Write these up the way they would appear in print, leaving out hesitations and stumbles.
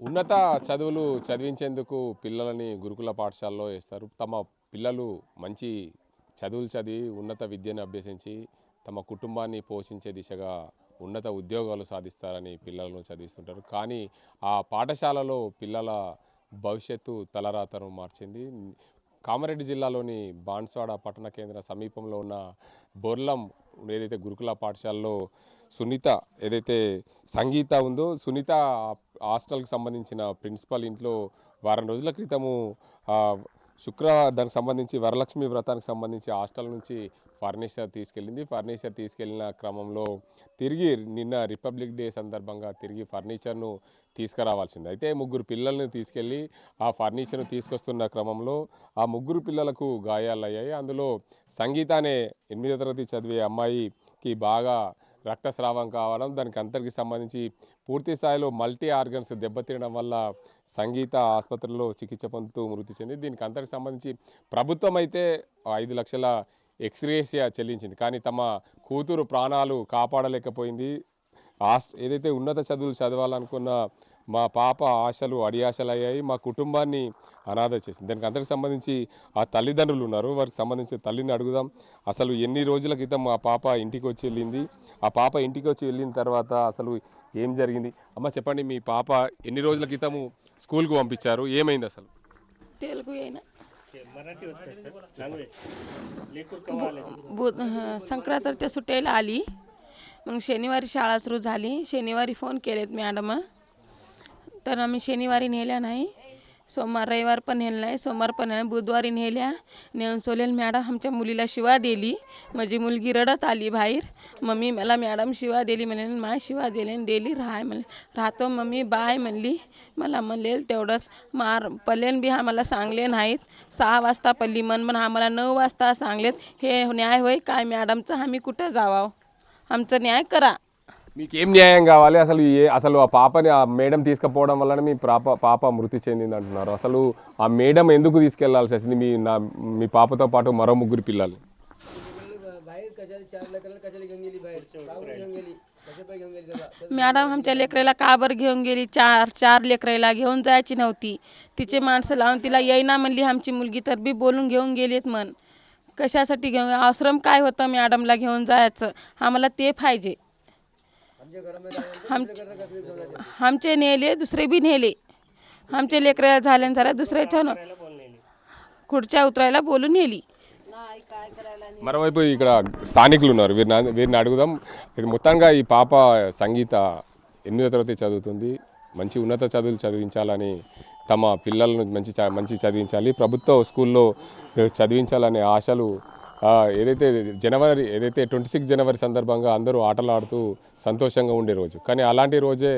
ఉన్నత చదువులు చదివించేందుకు పిల్లలని గురుకుల పాఠశాలలో వేస్తారు. తమ పిల్లలు మంచి చదువులు చదివి ఉన్నత విద్యను అభ్యసించి తమ కుటుంబాన్ని పోషించే దిశగా ఉన్నత ఉద్యోగాలు సాధిస్తారని పిల్లలను చదివిస్తుంటారు. కానీ ఆ పాఠశాలలో పిల్లల భవిష్యత్తు తలరాతను మార్చింది. కామారెడ్డి జిల్లాలోని బాన్స్వాడ పట్టణ కేంద్ర సమీపంలో ఉన్న బొర్లం ఏదైతే గురుకుల పాఠశాలలో సునీత ఏదైతే సంగీత ఉందో, సునీత హాస్టల్కి సంబంధించిన ప్రిన్సిపల్ ఇంట్లో వారం రోజుల క్రితము దానికి సంబంధించి వరలక్ష్మి వ్రతానికి సంబంధించి హాస్టల్ నుంచి ఫర్నిచర్ తీసుకెళ్ళింది. ఫర్నిచర్ తీసుకెళ్లిన క్రమంలో తిరిగి నిన్న రిపబ్లిక్ డే సందర్భంగా తిరిగి ఫర్నిచర్ను తీసుకురావాల్సింది. అయితే ముగ్గురు పిల్లల్ని తీసుకెళ్ళి ఆ ఫర్నిచర్ను తీసుకొస్తున్న క్రమంలో ఆ ముగ్గురు పిల్లలకు గాయాలయ్యాయి. అందులో సంగీత అనే 8వ తరగతి చదివే అమ్మాయికి బాగా రక్తస్రావం కావడం, దానికి అంతటికి సంబంధించి పూర్తి స్థాయిలో మల్టీ ఆర్గన్స్ దెబ్బతినడం వల్ల సంగీత ఆసుపత్రిలో చికిత్స పొందుతూ మృతి చెంది. దీనికి అంతటికి సంబంధించి ప్రభుత్వం అయితే 5 లక్షల ఎక్స్గ్రేషియా చెల్లించింది. కానీ తమ కూతురు ప్రాణాలు కాపాడలేకపోయింది. ఏదైతే ఉన్నత చదువులు చదవాలనుకున్న మా పాప ఆశలు అడియాశలు అయ్యాయి, మా కుటుంబాన్ని అనాథ చేసింది. దానికి అందరికి సంబంధించి ఆ తల్లిదండ్రులు ఉన్నారు, వారికి సంబంధించి తల్లిని అడుగుదాం. అసలు ఎన్ని రోజుల క్రితం ఆ పాప ఇంటికి వచ్చి వెళ్ళింది, ఆ పాప ఇంటికి వచ్చి వెళ్ళిన తర్వాత అసలు ఏం జరిగింది? అమ్మ చెప్పండి, మీ పాప ఎన్ని రోజుల క్రితము స్కూల్కు పంపించారు, ఏమైంది అసలు? तेलुगु येना संक्रांतीच्या सुट्ट्याला आली. मग शनिवारी शाळा सुरू झाली. शनिवारी फोन केलेत मॅडम, तर आम्ही शनिवारी नेल्या नाही. सोमवार रविवार पण नेलं नाही, सोमवार पण नाही, बुधवारी नेल्या. नेऊन सोलेल मॅडम आमच्या मुलीला शिवा दिली. माझी मुलगी रडत आली बाहेर, मम्मी मला मॅडम शिवा दिली म्हणे. माय शिवा दिली राहाय म्हणले. राहतो मम्मी बाय म्हणली. मला म्हणलेल तेवढंच मार पल्लेन बी आम्हाला सांगले नाहीत. 6 वाजता पल्ली मन आम्हाला 9 वाजता सांगलेत. हे न्याय होय काय मॅडमचं? आम्ही कुठं जावावं? आमचं न्याय करा. మీకు ఏం న్యాయం కావాలి? అసలు ఆ పాపని ఆ మేడం తీసుకుపోవడం వల్ల మీ పాప మృతి చెందింది అంటున్నారు. అసలు ఆ మేడం ఎందుకు తీసుకెళ్లాల్సి వచ్చింది మీ పాపతో పాటు మరో ముగ్గురు పిల్లలు? मॅडम आमच्या लेकराला काबर घेऊन गेली? चार लेकराला घेऊन जायची नव्हती. तिचे माणसं लावून तिला येईना म्हणली आमची मुलगी, तर बी बोलून घेऊन गेलीत. मन कशासाठी घेऊन? आश्रम काय होतं मॅडमला घेऊन जायचं? आम्हाला ते पाहिजे. आमचे नेले, दुसरे बी नेले. आमचे लेकराला झाल्या दुसऱ्याच्या खुर्च्या उतरायला बोलून नेली. మరోవైపు ఇక్కడ స్థానికులు ఉన్నారు, వీరిని అడుగుదాం. మొత్తంగా ఈ పాప సంగీత 8వ తరగతి చదువుతుంది. మంచి ఉన్నత చదువులు చదివించాలని, తమ పిల్లలను మంచి చదివించాలి, ప్రభుత్వ స్కూల్లో చదివించాలనే ఆశలు ఏదైతే 26 జనవరి సందర్భంగా అందరూ ఆటలాడుతూ సంతోషంగా ఉండే రోజు. కానీ అలాంటి రోజే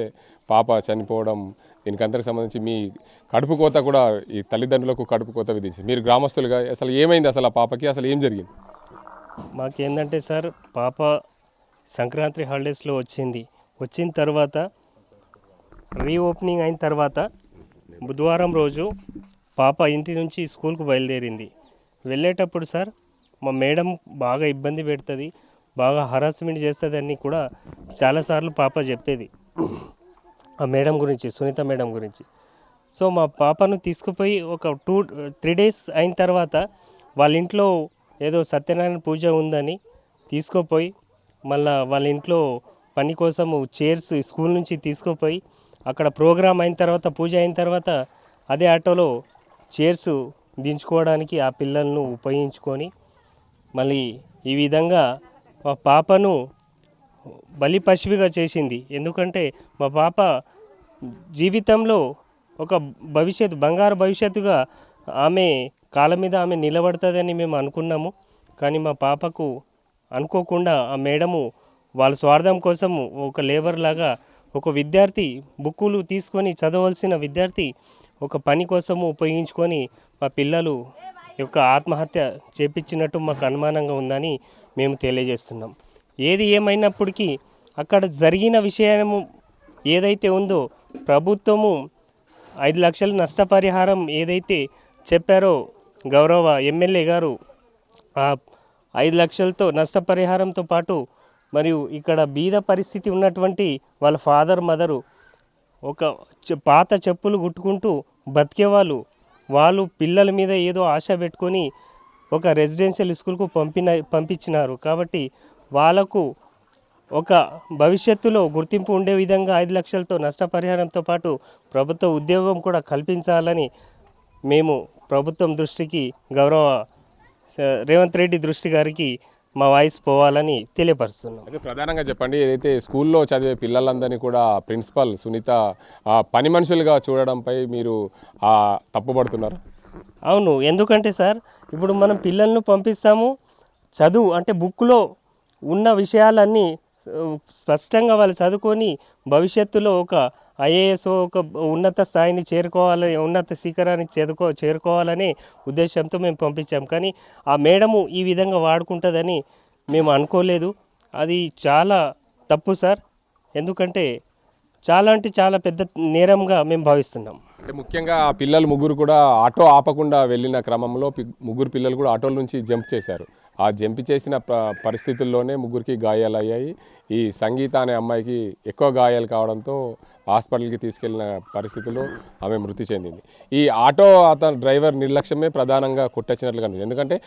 పాప చనిపోవడం, దీనికంతకు సంబంధించి మీ కడుపు కోత కూడా ఈ తల్లిదండ్రులకు కడుపు కోత విధించింది. మీరు గ్రామస్తులుగా అసలు ఏమైంది? అసలు ఆ పాపకి అసలు ఏం జరిగింది? మాకేందంటే సార్, పాప సంక్రాంతి హాలిడేస్లో వచ్చిన తర్వాత రీఓపెనింగ్ అయిన తర్వాత బుధవారం రోజు పాప ఇంటి నుంచి స్కూల్కు బయలుదేరింది. వెళ్ళేటప్పుడు సార్ మా మేడం బాగా ఇబ్బంది పెడుతుంది, బాగా హరాస్మెంట్ చేస్తుంది అని కూడా చాలాసార్లు పాప చెప్పేది ఆ మేడం గురించి, సునీత మేడం గురించి. సో మా పాపను తీసుకుపోయి ఒక 2-3 డేస్ అయిన తర్వాత వాళ్ళ ఇంట్లో ఏదో సత్యనారాయణ పూజ ఉందని తీసుకుపోయి మళ్ళా వాళ్ళ ఇంట్లో పని కోసము చైర్స్ స్కూల్ నుంచి తీసుకుపోయి అక్కడ ప్రోగ్రామ్ అయిన తర్వాత, పూజ అయిన తర్వాత అదే ఆటోలో చైర్స్ దించుకోవడానికి ఆ పిల్లలను ఉపయోగించుకొని మళ్ళీ ఈ విధంగా మా పాపను బలి పశువుగా చేసింది. ఎందుకంటే మా పాప జీవితంలో ఒక బంగారు భవిష్యత్తుగా ఆమె కాళ్ళ మీద ఆమె నిలబడుతుందని మేము అనుకున్నాము. కానీ మా పాపకు అనుకోకుండా ఆ మేడము వాళ్ళ స్వార్థం కోసము ఒక లేబర్ లాగా, ఒక విద్యార్థి బుక్కులు తీసుకొని చదవలసిన విద్యార్థి ఒక పని కోసము ఉపయోగించుకొని మా పిల్లలు యొక్క ఆత్మహత్య చేపించినట్టు మాకు అనుమానంగా ఉందని మేము తెలియజేస్తున్నాం. ఏది ఏమైనప్పటికీ అక్కడ జరిగిన విషయము ఏదైతే ఉందో, ప్రభుత్వము 5 లక్షల నష్టపరిహారం ఏదైతే చెప్పారో గౌరవ ఎమ్మెల్యే గారు, ఆ 5 లక్షలతో నష్టపరిహారంతో పాటు మరియు ఇక్కడ బీద పరిస్థితి ఉన్నటువంటి వాళ్ళ ఫాదర్ మదరు ఒక పాత చెప్పులు కుట్టుకుంటూ బతికేవాళ్ళు, వాళ్ళు పిల్లల మీద ఏదో ఆశ పెట్టుకొని ఒక రెసిడెన్షియల్ స్కూల్కు పంపించినారు. కాబట్టి వాళ్ళకు ఒక భవిష్యత్తులో గుర్తింపు ఉండే విధంగా 5 లక్షలతో నష్టపరిహారంతో పాటు ప్రభుత్వ ఉద్యోగం కూడా కల్పించాలని మేము ప్రభుత్వం దృష్టికి, గౌరవ రేవంత్ రెడ్డి దృష్టి గారికి మా వాయిస్ పోవాలని తెలియపరుస్తున్నాం. అయితే ప్రధానంగా చెప్పండి, ఏదైతే స్కూల్లో చదివే పిల్లలందరినీ కూడా ప్రిన్సిపల్ సునీత పని మనుషులుగా చూడడంపై మీరు తప్పుపడుతున్నారు? అవును, ఎందుకంటే సార్ ఇప్పుడు మనం పిల్లలను పంపిస్తాము, చదువు అంటే బుక్లో ఉన్న విషయాలన్నీ స్పష్టంగా వాళ్ళు చదువుకొని భవిష్యత్తులో ఒక ఐఏఎస్ ఒక ఉన్నత స్థాయిని ఉన్నత శిఖరాన్ని చేరుకోవాలనే ఉద్దేశంతో మేము పంపించాం. కానీ ఆ మేడము ఈ విధంగా వాడుకుంటుందని మేము అనుకోలేదు. అది చాలా తప్పు సార్, ఎందుకంటే చాలా అంటే చాలా పెద్ద నేరంగా మేము భావిస్తున్నాం. అంటే ముఖ్యంగా ఆ పిల్లలు ముగ్గురు కూడా ఆటో ఆపకుండా వెళ్ళిన క్రమంలో ముగ్గురు పిల్లలు కూడా ఆటోల నుంచి జంప్ చేశారు. ఆ జంప్ చేసిన పరిస్థితుల్లోనే ముగ్గురికి గాయాలు అయ్యాయి. ఈ సంగీత అనే అమ్మాయికి ఎక్కువ గాయాలు కావడంతో హాస్పిటల్కి తీసుకెళ్లిన పరిస్థితుల్లో ఆమె మృతి చెందింది. ఈ ఆటో డ్రైవర్ నిర్లక్ష్యమే ప్రధానంగా కొట్టొచ్చినట్లు కనిపిస్తుంది. ఎందుకంటే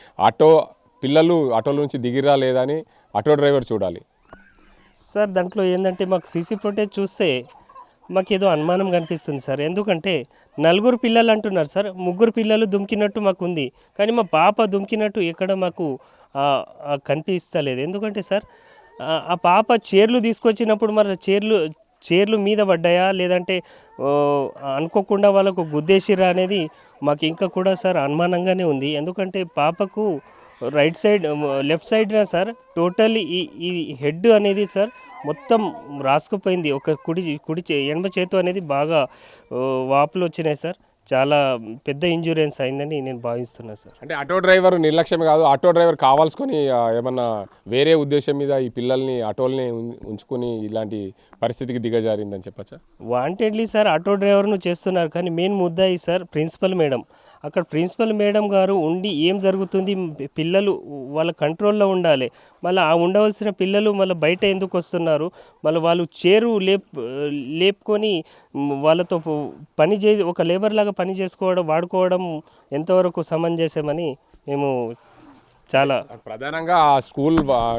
పిల్లలు ఆటోల నుంచి దిగిరా లేదా అని ఆటో డ్రైవర్ చూడాలి. సార్ దాంట్లో ఏంటంటే మాకు సీసీ ఫుటేజ్ చూస్తే మాకు ఏదో అనుమానం కనిపిస్తుంది సార్. ఎందుకంటే 4 పిల్లలు అంటున్నారు సార్, 3 పిల్లలు దుమికినట్టు మాకు ఉంది, కానీ మా పాప దుమికినట్టు ఎక్కడ మాకు కనిపిస్తలేదు. ఎందుకంటే సార్ ఆ పాప చైర్లు తీసుకొచ్చినప్పుడు మరి చైర్లు మీద పడ్డాయా లేదంటే అనుకోకుండా వాళ్ళకు గుద్దేసిరా అనేది మాకు ఇంకా కూడా సార్ అనుమానంగానే ఉంది. ఎందుకంటే పాపకు రైట్ సైడ్ లెఫ్ట్ సైడ్న సార్ టోటల్లీ ఈ హెడ్ అనేది సార్ మొత్తం రాసుకుపోయింది. ఒక కుడి ఎడమ చేతు అనేది బాగా వాపులు వచ్చినాయి సార్. చాలా పెద్ద ఇన్సూరెన్స్ అయిందని నేను భావిస్తున్నాను సార్. అంటే ఆటో డ్రైవర్ నిర్లక్ష్యం కాదు, ఆటో డ్రైవర్ కావాల్సుకొని ఏమన్నా వేరే ఉద్దేశం మీద ఈ పిల్లల్ని ఆటోల్ని ఉంచుకొని ఇలాంటి పరిస్థితికి దిగజారిందని చెప్పచ్చా? వాంటెడ్లీ సార్ ఆటో డ్రైవర్ను చేస్తున్నారు, కానీ మెయిన్ ముద్దాయి సార్ ప్రిన్సిపల్ మేడం. అక్కడ ప్రిన్సిపల్ మేడం గారు ఉండి ఏం జరుగుతుంది, పిల్లలు వాళ్ళ కంట్రోల్లో ఉండాలి. మళ్ళీ ఆ ఉండవలసిన పిల్లలు మళ్ళీ బయట ఎందుకు వస్తున్నారు, మళ్ళీ వాళ్ళు లేపుకొని వాళ్ళతో ఒక లేబర్ లాగా పని వాడుకోవడం ఎంతవరకు సమంజసమని మేము చాలా ప్రధానంగా ఆ స్కూల్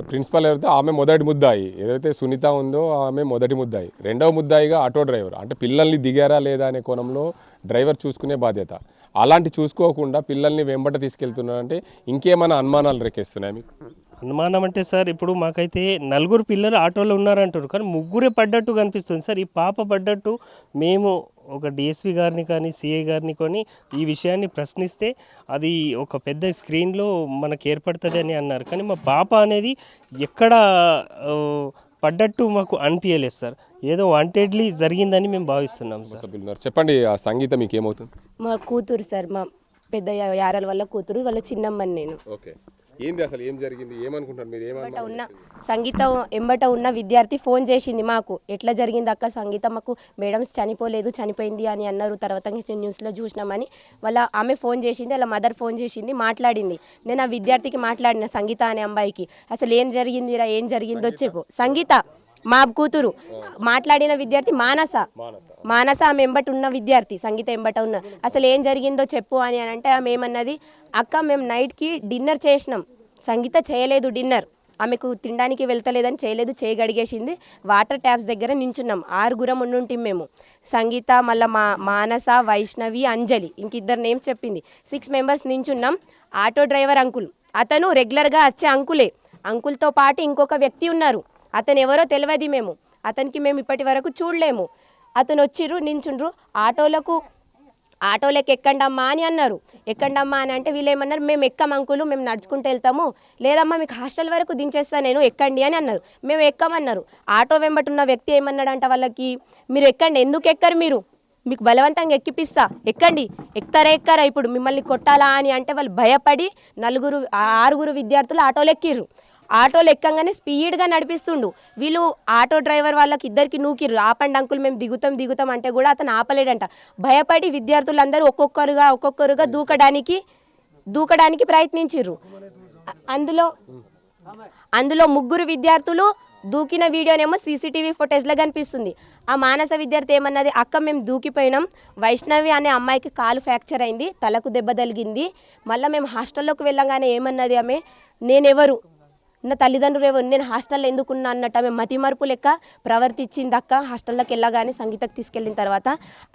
ప్రిన్సిపల్ ఎవరైతే ఆమె మొదటి ముద్దాయి, ఏదైతే సునీత ఉందో ఆమె మొదటి ముద్దాయి. రెండవ ముద్దాయిగా ఆటో డ్రైవర్. అంటే పిల్లల్ని దిగారా లేదా అనే కోణంలో డ్రైవర్ చూసుకునే బాధ్యత. అలాంటి చూసుకోకుండా పిల్లల్ని వెంబట తీసుకెళ్తున్నారంటే ఇంకేమైనా అనుమానాలు రేకేస్తున్నాయి మీకు? అనుమానం అంటే సార్ ఇప్పుడు మాకైతే 4 పిల్లలు ఆటోలో ఉన్నారంటారు, కానీ 3 పడ్డట్టు కనిపిస్తుంది సార్. ఈ పాప పడ్డట్టు మేము ఒక డిఎస్పీ గారిని కానీ సిఐ గారిని కొని ఈ విషయాన్ని ప్రశ్నిస్తే అది ఒక పెద్ద స్క్రీన్లో మనకు ఏర్పడుతుంది అని అన్నారు. కానీ మా పాప అనేది ఎక్కడ పడ్డట్టు మాకు అనిపించలేదు సార్. ఏదో వాంటెడ్లీ జరిగిందని మేము భావిస్తున్నాం సార్. చెప్పండి, ఆ సంగీత మీకు ఏమవుతుంది? మా కూతురు సార్, మా పెద్ద యారాల వల్ల కూతురు, వాళ్ళ చిన్నమ్మని నేను. ఓకే, ఏంది అసలు ఏం జరిగింది, ఏమనుకుంటారు మీరు? ఉన్న సంగీతం ఎంబట ఉన్న విద్యార్థి ఫోన్ చేసింది మాకు, ఎట్లా జరిగింది అక్క సంగీత, మాకు మేడమ్స్ చనిపోయింది అని అన్నారు. తర్వాత న్యూస్లో చూసినామని ఆమె ఫోన్ చేసింది, వాళ్ళ మదర్ ఫోన్ చేసింది, మాట్లాడింది. నేను ఆ విద్యార్థికి మాట్లాడిన, సంగీత అనే అమ్మాయికి, అసలు ఏం జరిగిందో చెప్పు. సంగీత మా కూతురు మాట్లాడిన విద్యార్థి మానస ఆమె ఎంబట ఉన్న విద్యార్థి, సంగీత ఎంబట ఉన్న, అసలు ఏం జరిగిందో చెప్పు అని అంటే ఆమె ఏమన్నది, అక్క మేము నైట్కి డిన్నర్ చేసినాం, సంగీత చేయలేదు డిన్నర్, ఆమెకు తినడానికి వెళ్తలేదని చేయలేదు, చేయగడిగేసింది. వాటర్ ట్యాప్స్ దగ్గర నించున్నాం, 6 ఉండుంటాం మేము, సంగీత మళ్ళీ మానస, వైష్ణవి, అంజలి, ఇంకిద్దరు నేమ్స్ చెప్పింది. 6 మెంబర్స్ నించున్నాం. ఆటో డ్రైవర్ అంకుల్, అతను రెగ్యులర్గా వచ్చే అంకుల్తో పాటు ఇంకొక వ్యక్తి ఉన్నారు, అతను ఎవరో తెలియదు, అతనికి మేము ఇప్పటి వరకు చూడలేము. అతను వచ్చిర్రు, నించుండ్రు, ఆటోలోకి ఎక్కండమ్మా అని అన్నారు. ఎక్కండమ్మా అని అంటే వీళ్ళు ఏమన్నారు, మేము ఎక్కం అంకులు, మేము నడుచుకుంటూ వెళ్తాము, లేదమ్మా మీకు హాస్టల్ వరకు దించేస్తాను నేను, ఎక్కండి అని అన్నారు. మేము ఎక్కమన్నారు. ఆటో వెంబటున్న వ్యక్తి ఏమన్నాడంట వాళ్ళకి, మీరు ఎక్కండి, ఎందుకు ఎక్కరు మీరు, మీకు బలవంతంగా ఎక్కిపిస్తా, ఎక్కండి, ఎక్కరా ఇప్పుడు మిమ్మల్ని కొట్టాలా అని అంటే వాళ్ళు భయపడి 6 విద్యార్థులు ఆటోలు ఎక్కిర్రు. ఆటోలు ఎక్కంగానే స్పీడ్గా నడిపిస్తుండు. వీళ్ళు ఆటో డ్రైవర్ వాళ్ళకి ఇద్దరికి నూకిర్రు, ఆపండి అంకుల్ మేము దిగుతాం అంటే కూడా అతను ఆపలేడంట. భయపడి విద్యార్థులందరూ ఒక్కొక్కరుగా దూకడానికి ప్రయత్నించిర్రు. అందులో 3 విద్యార్థులు దూకిన వీడియోనేమో సీసీటీవీ ఫుటేజ్లో కనిపిస్తుంది. ఆ మానస విద్యార్థి ఏమన్నది, అక్క మేము దూకిపోయినాం, వైష్ణవి అనే అమ్మాయికి కాలు ఫ్రాక్చర్ అయింది, తలకు దెబ్బ తగిలింది, మళ్ళీ మేము హాస్టల్లోకి వెళ్ళంగానే ఏమన్నది ఆమె, నేనెవరు, నా తల్లిదండ్రులు ఎవరు, నేను హాస్టల్లో ఎందుకున్నా అన్నట్టు ఆమె మతి మరుపు లెక్క ప్రవర్తించింది అక్క. హాస్టల్లోకి వెళ్ళగానే సంగీతకు తీసుకెళ్ళిన తర్వాత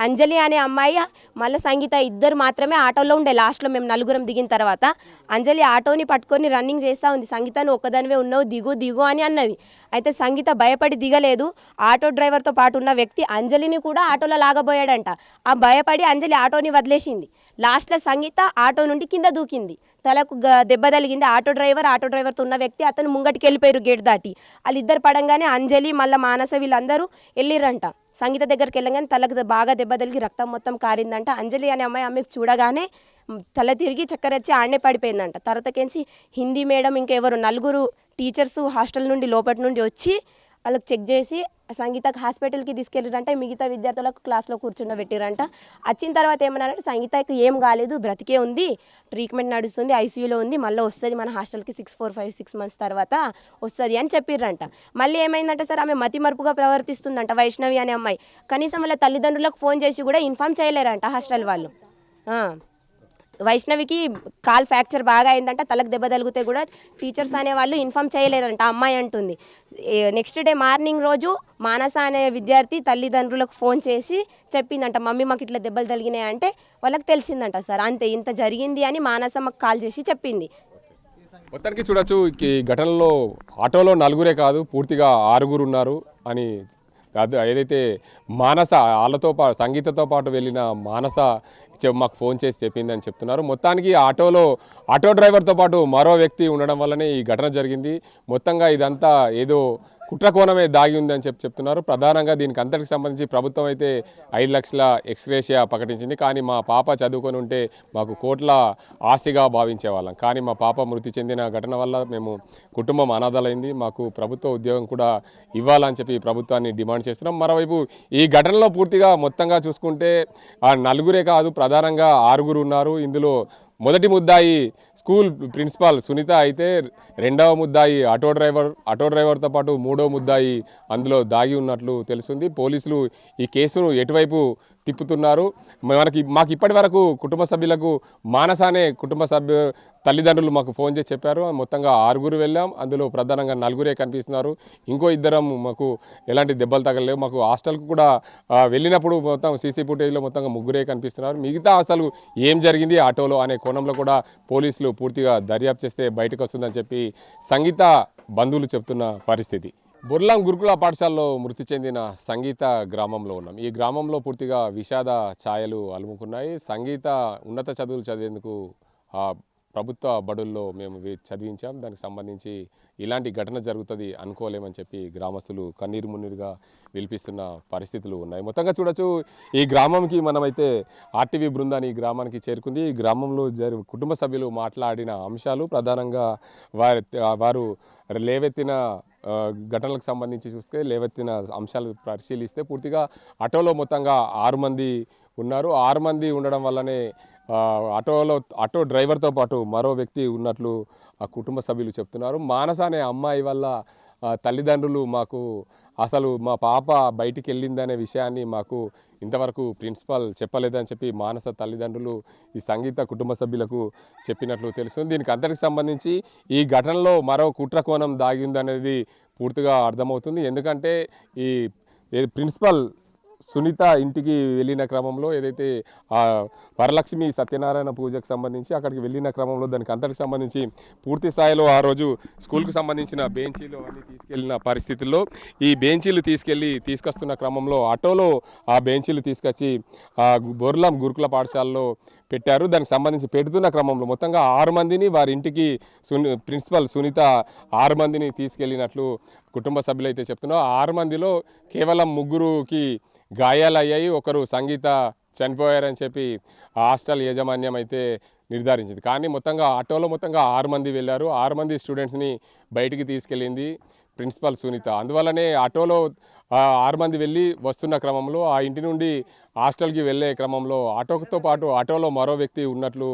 అంజలి అనే అమ్మాయి మళ్ళీ సంగీత ఇద్దరు మాత్రమే ఆటోలో ఉండే. లాస్ట్లో మేము నలుగురం దిగిన తర్వాత అంజలి ఆటోని పట్టుకొని రన్నింగ్ చేస్తూ ఉంది. సంగీత నువ్వు ఒక్కదానివే ఉన్నావు, దిగు దిగు అని అన్నది. అయితే సంగీత భయపడి దిగలేదు. ఆటో డ్రైవర్తో పాటు ఉన్న వ్యక్తి అంజలిని కూడా ఆటోలో లాగబోయాడంట. ఆ భయపడి అంజలి ఆటోని వదిలేసింది. లాస్ట్లో సంగీత ఆటో నుండి కింద దూకింది, తలకు దెబ్బ తగిలింది. ఆటో డ్రైవర్తో ఉన్న వ్యక్తి అతను ముంగటికి వెళ్ళిపోయారు గేట్ దాటి. వాళ్ళిద్దరు పడంగానే అంజలి మళ్ళీ మానస వీళ్ళందరూ వెళ్ళిరంట. సంగీత దగ్గరికి వెళ్ళగానే తలకు బాగా దెబ్బ తగిలి రక్తం మొత్తం కారిందంట. అంజలి అనే అమ్మాయి ఆమెకు చూడగానే తల తిరిగి చక్కెర వచ్చి ఆడనే పడిపోయిందంట. తర్వాతకేంచి హిందీ మేడం ఇంకెవరు నలుగురు టీచర్స్ హాస్టల్ నుండి లోపటి నుండి వచ్చి వాళ్ళకి చెక్ చేసి సంగీతకు హాస్పిటల్కి తీసుకెళ్ళారంట. మిగతా విద్యార్థులకు క్లాస్లో కూర్చుండబెట్టారంట. వచ్చిన తర్వాత ఏమన్నారంటే సంగీతకు ఏం కాలేదు, బ్రతికే ఉంది, ట్రీట్మెంట్ నడుస్తుంది, ఐసీయూలో ఉంది, మళ్ళీ వస్తుంది మన హాస్టల్కి 6 months తర్వాత వస్తుంది అని చెప్పిర్రంట. మళ్ళీ ఏమైందంటే సార్ ఆమె మతి మరుపుగా ప్రవర్తిస్తుందంట వైష్ణవి అనే అమ్మాయి. కనీసం వాళ్ళ తల్లిదండ్రులకు ఫోన్ చేసి కూడా ఇన్ఫామ్ చేయలేరంట హాస్టల్ వాళ్ళు. వైష్ణవికి కాల్ ఫ్రాక్చర్ బాగా అయిందంట, తలకు దెబ్బ తగిలితే కూడా టీచర్స్ అనేవాళ్ళు ఇన్ఫామ్ చేయలేరంట అమ్మాయి అంటుంది. నెక్స్ట్ డే మార్నింగ్ రోజు మానస అనే విద్యార్థి తల్లిదండ్రులకు ఫోన్ చేసి చెప్పిందంట, మమ్మీ మాకు ఇట్లా దెబ్బలు తగిలినాయి అంటే వాళ్ళకి తెలిసిందంట సార్. అంతే, ఇంత జరిగింది అని మానస మాకు కాల్ చేసి చెప్పింది. మొత్తానికి చూడొచ్చు ఈ ఘటనలో ఆటోలో నలుగురే కాదు పూర్తిగా 6 ఉన్నారు అని అది ఏదైతే మానస వాళ్ళతో సంగీతతో పాటు వెళ్ళిన మానస మాకు ఫోన్ చేసి చెప్పిందని చెప్తున్నారు. మొత్తానికి ఆటో డ్రైవర్తో పాటు మరో వ్యక్తి ఉండడం వల్లనే ఈ ఘటన జరిగింది. మొత్తంగా ఇదంతా ఏదో కుట్రకోణమే దాగి ఉందని చెప్తున్నారు. ప్రధానంగా దీనికి అంతటికి సంబంధించి ప్రభుత్వం అయితే 5 లక్షల ఎక్స్గ్రేషియా ప్రకటించింది. కానీ మా పాప చదువుకొని ఉంటే మాకు కోట్ల ఆస్తిగా భావించేవాళ్ళం. కానీ మా పాప మృతి చెందిన ఘటన వల్ల మేము కుటుంబం అనాథలైంది, మాకు ప్రభుత్వ ఉద్యోగం కూడా ఇవ్వాలని చెప్పి ప్రభుత్వాన్ని డిమాండ్ చేస్తున్నాం. మరోవైపు ఈ ఘటనలో పూర్తిగా మొత్తంగా చూసుకుంటే ఆ నలుగురే కాదు, ప్రధానంగా 6 ఉన్నారు. ఇందులో మొదటి ముద్దాయి స్కూల్ ప్రిన్సిపాల్ సునీత అయితే, రెండవ ముద్దాయి ఆటో డ్రైవర్తో పాటు మూడవ ముద్దాయి అందులో దాగి ఉన్నట్లు తెలుస్తుంది. పోలీసులు ఈ కేసును ఎటువైపు తిప్పుతున్నారు. మాకు ఇప్పటి వరకు కుటుంబ సభ్యులకు మానసానే తల్లిదండ్రులు మాకు ఫోన్ చేసి చెప్పారు. మొత్తంగా 6 వెళ్ళాం, అందులో ప్రధానంగా 4 కనిపిస్తున్నారు. ఇంకో 2 మాకు ఎలాంటి దెబ్బలు తగలలేవు. మాకు హాస్టల్కు కూడా వెళ్ళినప్పుడు మొత్తం సీసీ ఫుటేజ్లో మొత్తంగా 3 కనిపిస్తున్నారు. మిగతా అసలు ఏం జరిగింది ఆటోలో అనే కోణంలో కూడా పోలీసులు పూర్తిగా దర్యాప్తు చేస్తే బయటకు వస్తుందని చెప్పి సంగీత బంధువులు చెప్తున్న పరిస్థితి. బొర్లాం గురుకుల పాఠశాలలో మృతి చెందిన సంగీత గ్రామంలో ఉన్నాం. ఈ గ్రామంలో పూర్తిగా విషాద ఛాయలు అలుముకున్నాయి. సంగీత ఉన్నత చదువులు చదివేందుకు ప్రభుత్వ బడుల్లో మేము చదివించాం. దానికి సంబంధించి ఇలాంటి ఘటన జరుగుతుంది అనుకోలేమని చెప్పి గ్రామస్తులు కన్నీరు మున్నీరుగా విలిపిస్తున్న పరిస్థితులు ఉన్నాయి. మొత్తంగా చూడొచ్చు ఈ గ్రామంకి మనమైతే ఆర్టీవీ బృందాన్ని ఈ గ్రామానికి చేరుకుంది. ఈ గ్రామంలో కుటుంబ సభ్యులు మాట్లాడిన అంశాలు ప్రధానంగా వారు లేవెత్తిన ఘటనలకు సంబంధించి చూస్తే లేవెత్తిన అంశాలు పరిశీలిస్తే పూర్తిగా ఆటోలో మొత్తంగా 6 మంది ఉన్నారు. 6 మంది ఉండడం వల్లనే ఆటో డ్రైవర్తో పాటు మరో వ్యక్తి ఉన్నట్లు ఆ కుటుంబ సభ్యులు చెప్తున్నారు. మానస అనే అమ్మాయి వల్ల తల్లిదండ్రులు మాకు అసలు మా పాప బయటికి వెళ్ళిందనే విషయాన్ని మాకు ఇంతవరకు ప్రిన్సిపాల్ చెప్పలేదని చెప్పి మానస తల్లిదండ్రులు ఈ సంగీత కుటుంబ సభ్యులకు చెప్పినట్లు తెలుస్తుంది. దీనికి అంతటికి సంబంధించి ఈ ఘటనలో మరో కుట్ర కోణం దాగి ఉందనేది పూర్తిగా అర్థమవుతుంది. ఎందుకంటే ఈ ప్రిన్సిపల్ సునీత ఇంటికి వెళ్ళిన క్రమంలో ఏదైతే వరలక్ష్మి సత్యనారాయణ పూజకు సంబంధించి అక్కడికి వెళ్ళిన క్రమంలో దానికి అంతటికి సంబంధించి పూర్తి స్థాయిలో ఆ రోజు స్కూల్కు సంబంధించిన బెంచీలు అన్నీ తీసుకెళ్లిన పరిస్థితుల్లో ఈ బెంచీలు తీసుకొస్తున్న క్రమంలో ఆటోలో ఆ బెంచీలు తీసుకొచ్చి బొర్లాం గురుకుల పాఠశాలలో పెట్టారు. దానికి సంబంధించి పెడుతున్న క్రమంలో మొత్తంగా 6 మందిని వారి ఇంటికి ప్రిన్సిపల్ సునీత 6 మందిని తీసుకెళ్ళినట్లు కుటుంబ సభ్యులు అయితే చెప్తున్నారు. 6 మందిలో కేవలం 3కి గాయాలయ్యాయి, ఒకరు సంగీత చనిపోయారని చెప్పి హాస్టల్ యాజమాన్యం అయితే నిర్ధారించింది. కానీ ఆటోలో మొత్తంగా 6 మంది వెళ్ళారు. 6 మంది స్టూడెంట్స్ని బయటికి తీసుకెళ్ళింది ప్రిన్సిపల్ సునీత. అందువల్లనే ఆటోలో 6 మంది వెళ్ళి వస్తున్న క్రమంలో ఆ ఇంటి నుండి హాస్టల్కి వెళ్ళే క్రమంలో ఆటోతో పాటు ఆటోలో మరో వ్యక్తి ఉన్నట్లు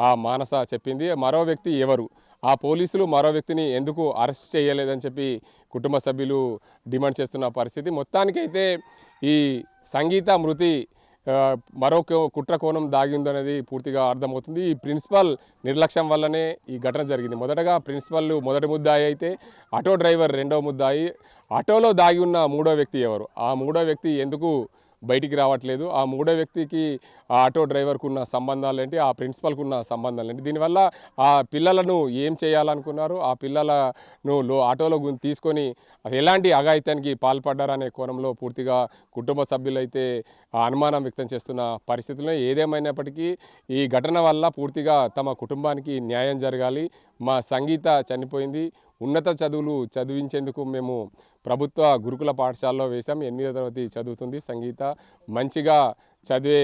ఆ మానస చెప్పింది. మరో వ్యక్తి ఎవరు ఆ పోలీసులు మరో వ్యక్తిని ఎందుకు అరెస్ట్ చేయలేదని చెప్పి కుటుంబ సభ్యులు డిమాండ్ చేస్తున్న పరిస్థితి. మొత్తానికైతే ఈ సంగీత మృతి మరో కుట్ర కోణం దాగి ఉందనేది పూర్తిగా అర్థమవుతుంది. ఈ ప్రిన్సిపల్ నిర్లక్ష్యం వల్లనే ఈ ఘటన జరిగింది. మొదటగా ప్రిన్సిపల్ మొదటి ముద్దాయి అయితే ఆటో డ్రైవర్ రెండవ ముద్దాయి. ఆటోలో దాగి ఉన్న మూడో వ్యక్తి ఎవరు, ఆ మూడో వ్యక్తి ఎందుకు బయటికి రావట్లేదు, ఆ మూడో వ్యక్తికి ఆ ఆటో డ్రైవర్కు ఉన్న సంబంధాలు ఏంటి, ఆ ప్రిన్సిపల్కు ఉన్న సంబంధాలు ఏంటి, దీనివల్ల ఆ పిల్లలను ఏం చేయాలనుకున్నారు, ఆ పిల్లలను ఆటోలో తీసుకొని ఎలాంటి అఘాయిత్యానికి పాల్పడ్డారనే కోణంలో పూర్తిగా కుటుంబ సభ్యులైతే అనుమానం వ్యక్తం చేస్తున్న పరిస్థితుల్లో, ఏదేమైనప్పటికీ ఈ ఘటన వల్ల పూర్తిగా తమ కుటుంబానికి న్యాయం జరగాలి. మా సంగీత చనిపోయింది, ఉన్నత చదువులు చదివించేందుకు మేము ప్రభుత్వ గురుకుల పాఠశాలలో వేశాం. 8వ తరగతి చదువుతుంది సంగీత, మంచిగా చదివే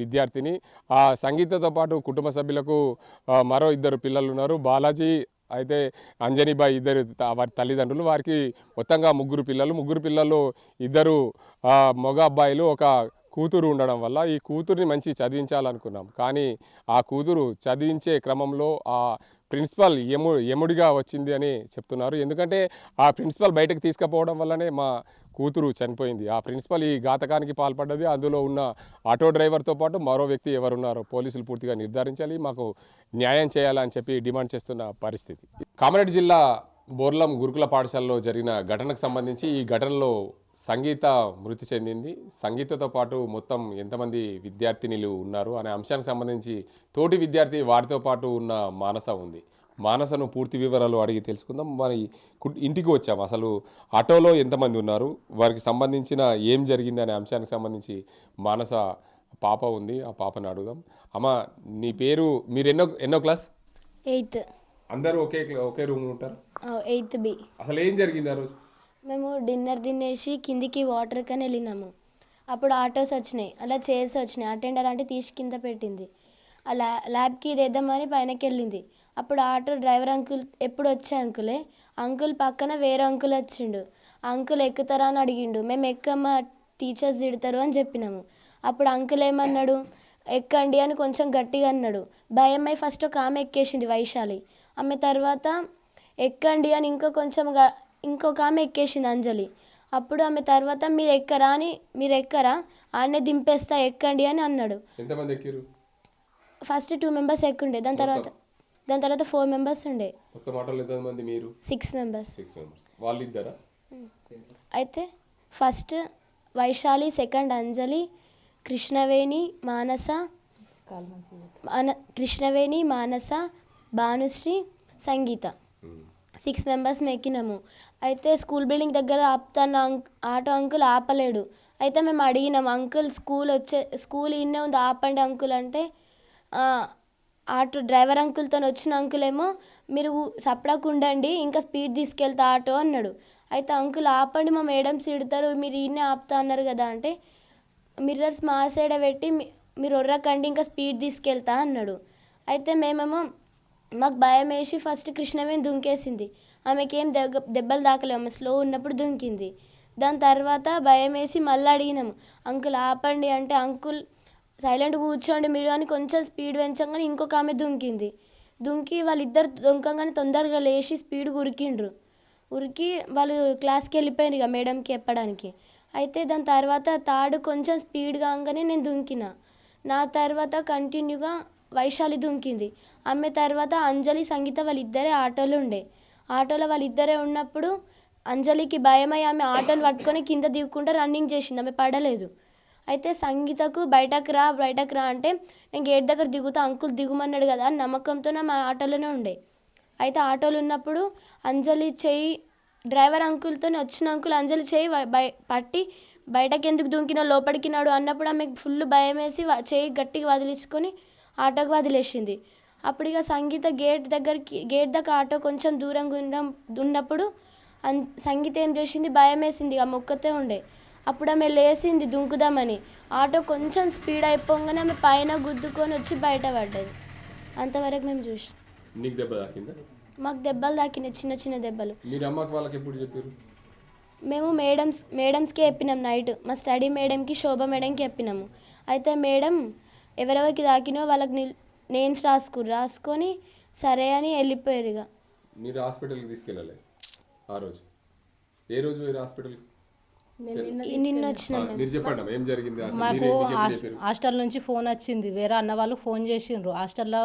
విద్యార్థిని. ఆ సంగీతతో పాటు కుటుంబ సభ్యులకు మరో 2 పిల్లలు ఉన్నారు. బాలాజీ అయితే అంజనీబాయి, ఇద్దరు వారి తల్లిదండ్రులు. వారికి మొత్తంగా 3 పిల్లలు. 3 పిల్లలు 2 మగ అబ్బాయిలు, ఒక కూతురు ఉండడం వల్ల ఈ కూతుర్ని మంచి చదివించాలనుకున్నాం. కానీ ఆ కూతురు చదివించే క్రమంలో ఆ ప్రిన్సిపల్ ఎముడిగా వచ్చింది అని చెప్తున్నారు. ఎందుకంటే ఆ ప్రిన్సిపల్ బయటకు తీసుకుపోవడం వల్లనే మా కూతురు చనిపోయింది. ఆ ప్రిన్సిపల్ ఈ ఘాతకానికి పాల్పడ్డది. అందులో ఉన్న ఆటో డ్రైవర్తో పాటు మరో వ్యక్తి ఎవరున్నారో పోలీసులు పూర్తిగా నిర్ధారించాలి, మాకు న్యాయం చేయాలని చెప్పి డిమాండ్ చేస్తున్న పరిస్థితి. కామారెడ్డి జిల్లా బోర్లం గురుకుల పాఠశాలలో జరిగిన ఘటనకు సంబంధించి ఈ ఘటనలో సంగీత మృతి చెందింది. సంగీతతో పాటు మొత్తం ఎంతమంది విద్యార్థినిలు ఉన్నారు అనే అంశానికి సంబంధించి తోటి విద్యార్థి వారితో పాటు ఉన్న మానస ఉంది. మానసను పూర్తి వివరాలు అడిగి తెలుసుకుందాం. మరి ఇంటికి వచ్చాము, అసలు ఆటోలో ఎంతమంది ఉన్నారు, వారికి సంబంధించిన ఏం జరిగింది అనే అంశానికి సంబంధించి మానస పాప ఉంది, ఆ పాపను అడుగుదాం. అమ్మ, నీ పేరు, మీరు ఎన్నో క్లాస్? 8th. అందరూ ఒకే రూమ్ ఉంటారు? 8th B. అసలు ఏం జరిగింది ఆ రోజు? మేము డిన్నర్ తినేసి కిందికి వాటర్ కని వెళ్ళినాము. అప్పుడు ఆటోస్ వచ్చినాయి, అలా చైర్స్ వచ్చినాయి. అటెండర్ అంటే తీసి కింద పెట్టింది. అలా ల్యాబ్కి ఇదేద్దామని పైనకి వెళ్ళింది. అప్పుడు ఆటో డ్రైవర్ అంకుల్ ఎప్పుడు వచ్చే అంకుల్ పక్కన వేరే అంకుల్ వచ్చిండు. అంకుల్ ఎక్కుతారా అని అడిగిండు. మేము ఎక్కమ్మ, టీచర్స్ తిడతారు అని చెప్పినాము. అప్పుడు అంకుల్ ఏమన్నాడు, ఎక్కండి అని కొంచెం గట్టిగా అన్నాడు. భయమై ఫస్ట్ ఒక ఆమె ఎక్కేసింది, వైశాలి. ఆమె తర్వాత ఎక్కండి అని ఇంకొక ఆమె ఎక్కేసింది, అంజలి. అప్పుడు ఆమె తర్వాత మీరు ఎక్కరా ఆడనే దింపేస్తా, ఎక్కండి అని అన్నాడు. ఎంతమంది ఎక్కిరు? ఫస్ట్ 2 మెంబర్స్ ఎక్కుండే, దాని తర్వాత 4 మెంబర్స్ ఉండే. మొత్తం ఆటోలో ఎంతమంది మీరు? 6 మెంబర్స్. వాళ్ళు ఇద్దరా? అయితే ఫస్ట్ వైశాలి, సెకండ్ అంజలి, కృష్ణవేణి, మానస, భానుశ్రీ, సంగీత, 6 మెంబర్స్ ఎక్కినాము. అయితే స్కూల్ బిల్డింగ్ దగ్గర ఆపుతాను, ఆటో అంకుల్ ఆపలేడు. అయితే మేము అడిగినాం, అంకుల్ స్కూల్ ఇన్నే ఉంది, ఆపండి అంకుల్ అంటే ఆటో డ్రైవర్ అంకుల్తో వచ్చిన అంకుల్ ఏమో మీరు సపడకు ఉండండి, ఇంకా స్పీడ్ తీసుకెళ్తా ఆటో అన్నాడు. అయితే అంకుల్ ఆపండి, మా మేడం సిడతారు, మీరు ఈయనే ఆపుతా అన్నారు కదా అంటే, మిర్రర్స్ మా సైడే పెట్టి మీరు ఒర్రకండి, ఇంకా స్పీడ్ తీసుకెళ్తా అన్నాడు. అయితే మేమేమో మాకు భయం వేసి ఫస్ట్ కృష్ణవేణి దుంకేసింది. ఆమెకేం దెబ్బలు తాకలేము, ఆమె స్లో ఉన్నప్పుడు దుంకింది. దాని తర్వాత భయం వేసి మళ్ళీ అడిగినాము, అంకుల్ ఆపండి అంటే, అంకుల్ సైలెంట్ కూర్చోండి మీరు అని కొంచెం స్పీడ్ పెంచగానే ఇంకొక ఆమె దుంకి వాళ్ళిద్దరు దొంకంగానే తొందరగా లేచి స్పీడ్ ఉరికి వాళ్ళు క్లాస్కి వెళ్ళిపోయారు ఇక మేడంకి చెప్పడానికి. అయితే దాని తర్వాత తాడు కొంచెం స్పీడ్ కాగానే నేను దుంకిన. నా తర్వాత కంటిన్యూగా వైశాలి దుంకింది. ఆమె తర్వాత అంజలి, సంగీత వాళ్ళిద్దరే ఆటోలో వాళ్ళిద్దరే ఉన్నప్పుడు అంజలికి భయమై ఆమె ఆటోని పట్టుకొని కింద దిగకుండా రన్నింగ్ చేసింది, ఆమె పడలేదు. అయితే సంగీతకు బయటకు రా అంటే, నేను గేట్ దగ్గర దిగుతా, అంకుల్ దిగుమన్నాడు కదా అని నమ్మకంతో మా ఆటోలోనే ఉండే. అయితే ఆటోలు ఉన్నప్పుడు అంజలి చెయ్యి, డ్రైవర్ అంకుల్తో వచ్చిన అంకుల్ అంజలి చెయ్యి పట్టి బయటకు ఎందుకు దుంకినా లోపలికి నాడు అన్నప్పుడు ఆమె ఫుల్ భయం వేసి చెయ్యి గట్టిగా వదిలించుకొని ఆటోకి వదిలేసింది. అప్పుడు ఇక సంగీత గేట్ దగ్గర ఆటో కొంచెం దూరంగా ఉన్నప్పుడు సంగీత ఏం చేసింది, భయం వేసింది, ఇక మొక్కతే ఉండే. అప్పుడు ఆమె లేచింది దుంకుదామని, ఆటో కొంచెం స్పీడ్ అయిపోగానే ఆమె పైన గుద్దుకొని వచ్చి బయట పడ్డది. అంతవరకు మేము చూసాం. నీకు దెబ్బ తాకిందా? మాకు దెబ్బలు తాకినాయి, చిన్న చిన్న దెబ్బలు. మీరు అమ్మకి వాళ్ళకి ఎప్పుడు చెప్పారు? మేము మేడమ్స్కి చెప్పినాం నైట్, మా స్టడీ మేడంకి, శోభ మేడంకి చెప్పినాము. అయితే మేడం ఎవరెవరికి తాకినో వాళ్ళకి నేమ్స్ రాసుకొని సరే అని వెళ్ళిపోయారు ఇక. మీరు హాస్పిటల్కి తీసుకెళ్ళాలి ఆ రోజు? ఏ రోజు మీరు హాస్పిటల్కి? నిన్న వచ్చినాం మేము. మీరు చెప్పండి అమ్మా, ఏం జరిగింది అసలు? మాకు మీరు ఎందుకు చెప్పారు? హాస్టల్ నుంచి ఫోన్ వచ్చింది, వేరే అన్న వాళ్ళు ఫోన్ చేసిండ్రు హాస్టల్లో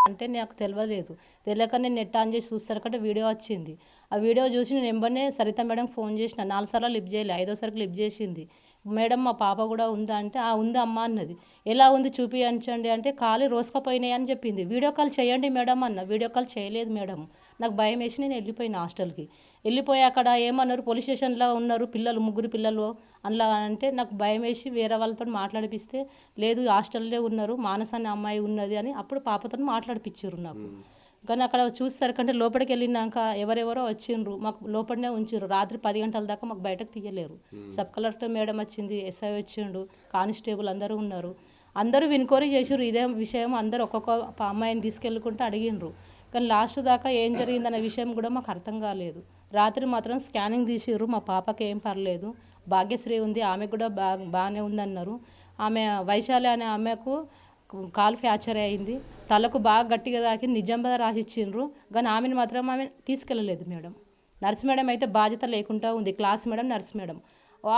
అంటే నాకు తెలియలేదు. తెలియక నేను నెట్ ఆన్ చేసి చూస్తారకంటే వీడియో వచ్చింది. ఆ వీడియో చూసి నేను వెంబడే సరిత మేడం ఫోన్ చేసిన, 4 సార్లు లిఫ్ట్ చేయలే, 5వ లిఫ్ట్ చేసింది. మేడం మా పాప కూడా ఉందా అంటే ఉంది అమ్మ అన్నది. ఎలా ఉంది చూపించండి అంటే కాలు రోసుకపోయినాయి అని చెప్పింది. వీడియో కాల్ చేయండి మేడం అన్న, వీడియో కాల్ చేయలేదు మేడం. నాకు భయం వేసి నేను వెళ్ళిపోయిన హాస్టల్కి. వెళ్ళిపోయి అక్కడ ఏమన్నారు, పోలీస్ స్టేషన్లో ఉన్నారు పిల్లలు, 3 పిల్లలు అందులో అంటే నాకు భయం వేసి వేరే వాళ్ళతో మాట్లాడిపిస్తే లేదు హాస్టల్లో ఉన్నారు, మానస అనే అమ్మాయి ఉన్నది అని అప్పుడు పాపతో మాట్లాడిపించారు నాకు. కానీ అక్కడ చూసేసరికంటే లోపలికి వెళ్ళినాక ఎవరెవరో వచ్చిండ్రు, మాకు లోపలనే ఉంచారు. రాత్రి 10 గంటల దాకా మాకు బయటకు తీయలేరు. సబ్ కలెక్టర్ మేడం వచ్చింది, ఎస్ఐ వచ్చిండు, కానిస్టేబుల్ అందరూ ఉన్నారు. అందరూ వినుకోరి చేసిర్రు ఇదే విషయం. అందరూ ఒక్కొక్క అమ్మాయిని తీసుకెళ్ళుకుంటూ అడిగిండ్రు. కానీ లాస్ట్ దాకా ఏం జరిగిందనే విషయం కూడా మాకు అర్థం కాలేదు. రాత్రి మాత్రం స్కానింగ్ తీసిర్రు, మా పాపకి ఏం పర్లేదు, భాగ్యశ్రీ ఉంది, ఆమె కూడా బాగానే ఉందన్నారు. ఆమె వైశాలి అనే ఆమెకు కాలు ఫ్రాక్చర్ అయింది, తలకు బాగా గట్టిగా తాకి నిజంగా రాసిచ్చిండ్రు. కానీ ఆమెను మాత్రం ఆమె తీసుకెళ్ళలేదు మేడం. నర్స్ మేడం అయితే బాధ్యత లేకుండా ఉంది, క్లాస్ మేడం, నర్స్ మేడం.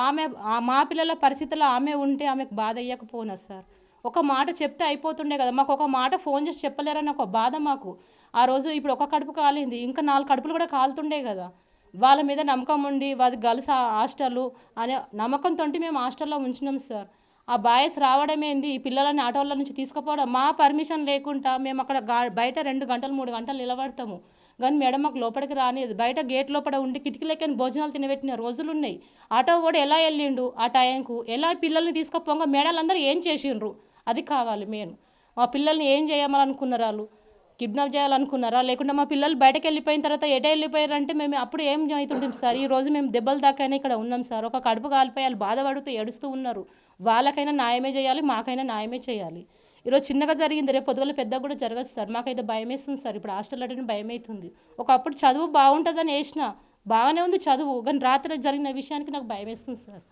ఆమె మా పిల్లల పరిస్థితుల్లో ఆమె ఉంటే ఆమెకు బాధ అయ్యకపోనా సార్? ఒక మాట చెప్తే అయిపోతుండే కదా, మాకు ఒక మాట ఫోన్ చేసి చెప్పలేరని ఒక బాధ మాకు. ఆ రోజు ఇప్పుడు ఒక కడుపు కాలింది, ఇంకా 4 కడుపులు కూడా కాలుతుండే కదా. వాళ్ళ మీద నమ్మకం ఉండి వాది గర్ల్స్ హాస్టల్ అనే నమ్మకంతో మేము హాస్టల్లో ఉంచినాం సార్. ఆ బాయ్స్ రావడం ఏంది, ఈ పిల్లలని ఆటోల నుంచి తీసుకుపోవడం మా పర్మిషన్ లేకుండా మేము అక్కడ బయట 2 గంటలు 3 గంటలు నిలబడతాము. కానీ మేడం మాకు లోపలికి రానిది, బయట గేట్ లోపల ఉండి కిటికీలకని భోజనాలు తినబెట్టిన రోజులు ఉన్నాయి. ఆటో కూడా ఎలా వెళ్ళిండు ఆ టైంకు, ఎలా పిల్లల్ని తీసుకుపోగా మేడాలందరూ ఏం చేసిండ్రు అది కావాలి మెయిన్. మా పిల్లల్ని ఏం చేయాలనుకున్నారు, వాళ్ళు కిడ్నాప్ చేయాలనుకున్నారా, లేకుంటే మా పిల్లలు బయటకు వెళ్ళిపోయిన తర్వాత ఎట వెళ్ళిపోయారంటే మేము అప్పుడు ఏం అవుతుంటాం సార్? ఈ రోజు మేము దెబ్బలు దాకానే ఇక్కడ ఉన్నాం సార్. ఒక కడుపు కాలిపోయి వాళ్ళు బాధపడుతూ ఏడుస్తూ ఉన్నారు. వాళ్ళకైనా న్యాయమే చేయాలి, మాకైనా న్యాయమే చేయాలి. ఈరోజు చిన్నగా జరిగింది, రేపు పొద్దుగల పెద్దగా కూడా జరగదు సార్. మాకైతే భయం వేస్తుంది సార్, ఇప్పుడు హాస్టల్ అంటే భయం అవుతుంది. ఒకప్పుడు చదువు బాగుంటుందని వేసిన, బాగానే ఉంది చదువు, కానీ రాత్రి జరిగిన విషయానికి నాకు భయం వేస్తుంది సార్.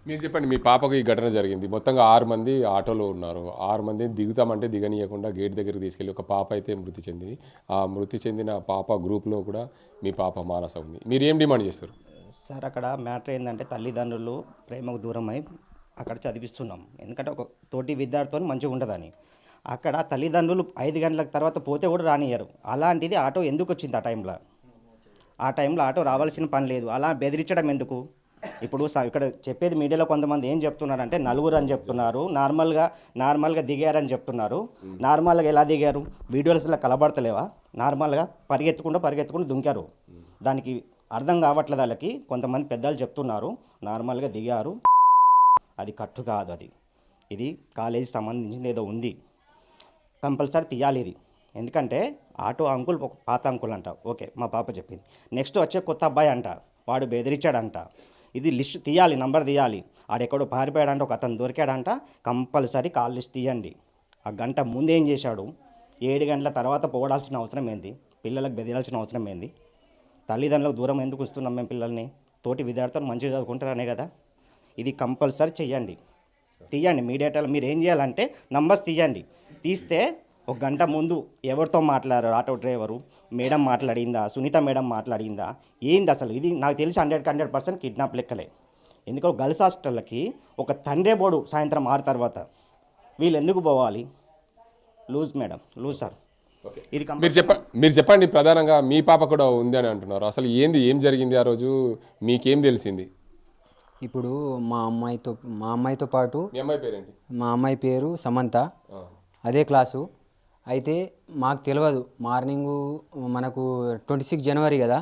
మీరు చెప్పండి, మీ పాపకు ఈ ఘటన జరిగింది, మొత్తంగా 6 మంది ఆటోలో ఉన్నారు. 6 మందిని దిగుతామంటే దిగనీయకుండా గేట్ దగ్గరికి తీసుకెళ్ళి ఒక పాప అయితే మృతి చెందింది. ఆ మృతి చెందిన పాప గ్రూప్లో కూడా మీ పాప మానస ఉంది. మీరు ఏం డిమాండ్ చేస్తారు సార్? అక్కడ మ్యాటర్ ఏంటంటే తల్లిదండ్రులు ప్రేమకు దూరమై అక్కడ చదివిస్తున్నాం, ఎందుకంటే ఒక తోటి విద్యార్థితో మంచిగా ఉండదని. అక్కడ తల్లిదండ్రులు 5 గంటల తర్వాత పోతే కూడా రానియ్యరు. అలాంటిది ఆటో ఎందుకు వచ్చింది ఆ టైంలో? ఆ టైంలో ఆటో రావాల్సిన పని లేదు, అలా బెదిరించడం ఎందుకు? ఇప్పుడు ఇక్కడ చెప్పేది మీడియాలో కొంతమంది ఏం చెప్తున్నారంటే 4 అని చెప్తున్నారు, నార్మల్గా దిగారని చెప్తున్నారు. నార్మల్గా ఎలా దిగారు? వీడియోస్లో కలబడతలేవా? నార్మల్గా పరిగెత్తుకుంటూ దుంకారు. దానికి అర్థం కావట్లేదు వాళ్ళకి. కొంతమంది పెద్దలు చెప్తున్నారు నార్మల్గా దిగారు, అది కట్టు కాదు, ఇది కాలేజీ సంబంధించింది ఏదో ఉంది, కంపల్సరీ తీయాలి ఇది. ఎందుకంటే ఆటో అంకుల్ ఒక పాత అంకుల్ అంట, ఓకే మా పాప చెప్పింది. నెక్స్ట్ వచ్చే కొత్త అబ్బాయి అంట, వాడు బెదిరించాడంట. ఇది లిస్ట్ తీయాలి, నంబర్ తీయాలి. ఆడెక్కడో పారిపోయాడంట, ఒక అతను దొరికాడంట, కంపల్సరీ కాల్ లిస్ట్ తీయండి. ఆ గంట ముందు ఏం చేశాడు? 7 గంటల తర్వాత పోవడాల్సిన అవసరం ఏంది? పిల్లలకు బెదిరాల్సిన అవసరం ఏంది? తల్లిదండ్రులకు దూరం ఎందుకు వస్తున్నాం మేము పిల్లల్ని? తోటి విద్యార్థులు మంచిగా చదువుకుంటారనే కదా. ఇది కంపల్సరీ చెయ్యండి, తీయండి. మీడియాలో మీరు ఏం చేయాలంటే నంబర్స్ తీయండి. తీస్తే 1 గంట ముందు ఎవరితో మాట్లాడారు, ఆటో డ్రైవరు మేడం మాట్లాడిందా, సునీత మేడం మాట్లాడిందా, ఏంది అసలు? ఇది నాకు తెలిసి 100% కిడ్నాప్ లెక్కలే. ఎందుకంటే గర్ల్స్ హాస్టళ్ళకి ఒక తండ్రే బోడు సాయంత్రం 6 తర్వాత. వీళ్ళు ఎందుకు పోవాలి? Loose madam, loose sir. ఇది మీరు చెప్పండి, ప్రధానంగా మీ పాప కూడా ఉంది అని అంటున్నారు. అసలు ఏం జరిగింది ఆ రోజు, మీకేం తెలిసింది? ఇప్పుడు మా అమ్మాయితో పాటు మీ అమ్మాయి పేరేంటి? మా అమ్మాయి పేరు సమంత, అదే క్లాసు. అయితే మాకు తెలియదు, మార్నింగు మనకు 26 జనవరి కదా,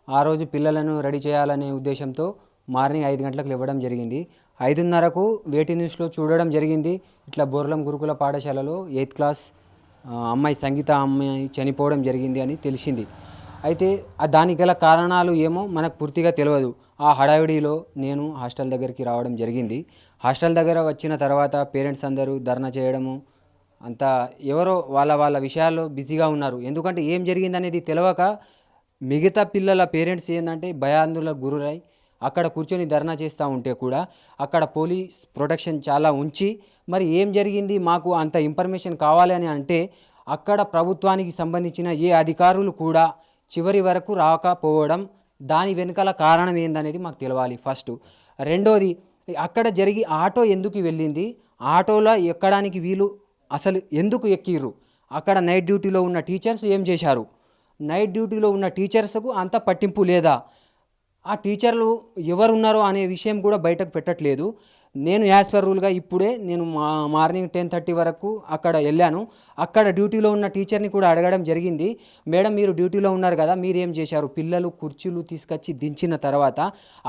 ఆ రోజు పిల్లలను రెడీ చేయాలనే ఉద్దేశంతో మార్నింగ్ 5 గంటలకు ఇవ్వడం జరిగింది. 5:30కు వేటి న్యూస్లో చూడడం జరిగింది, ఇట్లా బోర్లం గురుకుల పాఠశాలలో 8th క్లాస్ అమ్మాయి సంగీత అమ్మాయి చనిపోవడం జరిగింది అని తెలిసింది. అయితే దానికి గల కారణాలు ఏమో మనకు పూర్తిగా తెలియదు. ఆ హడావిడిలో నేను హాస్టల్ దగ్గరికి రావడం జరిగింది. హాస్టల్ దగ్గర వచ్చిన తర్వాత పేరెంట్స్ అందరూ ధర్నా చేయడము, అంతా ఎవరో వాళ్ళ విషయాల్లో బిజీగా ఉన్నారు. ఎందుకంటే ఏం జరిగిందనేది తెలియక మిగతా పిల్లల పేరెంట్స్ ఏంటంటే భయాందోళనకు గురై అక్కడ కూర్చొని ధర్నా చేస్తూ ఉంటే కూడా అక్కడ పోలీస్ ప్రొటెక్షన్ చాలా ఉంచి మరి ఏం జరిగింది మాకు అంత ఇన్ఫర్మేషన్ కావాలి అని అంటే అక్కడ ప్రభుత్వానికి సంబంధించిన ఏ అధికారులు కూడా చివరి వరకు రాకపోవడం, దాని వెనుకల కారణం ఏందనేది మాకు తెలవాలి ఫస్ట్. రెండోది, అక్కడ జరిగి ఆటో ఎందుకు వెళ్ళింది, ఆటోలో ఎక్కడానికి వీలు అసలు ఎందుకు ఎక్కిర్రు, అక్కడ నైట్ డ్యూటీలో ఉన్న టీచర్స్ ఏం చేశారు, నైట్ డ్యూటీలో ఉన్న టీచర్స్కు అంత పట్టింపు లేదా, ఆ టీచర్లు ఎవరున్నారో అనే విషయం కూడా బయటకు పెట్టట్లేదు. నేను యాజ్ పర్ రూల్గా ఇప్పుడే నేను మార్నింగ్ 10:30 వరకు అక్కడ వెళ్ళాను. అక్కడ డ్యూటీలో ఉన్న టీచర్ని కూడా అడగడం జరిగింది, మేడం మీరు డ్యూటీలో ఉన్నారు కదా, మీరు ఏం చేశారు, పిల్లలు కుర్చీలు తీసుకొచ్చి దించిన తర్వాత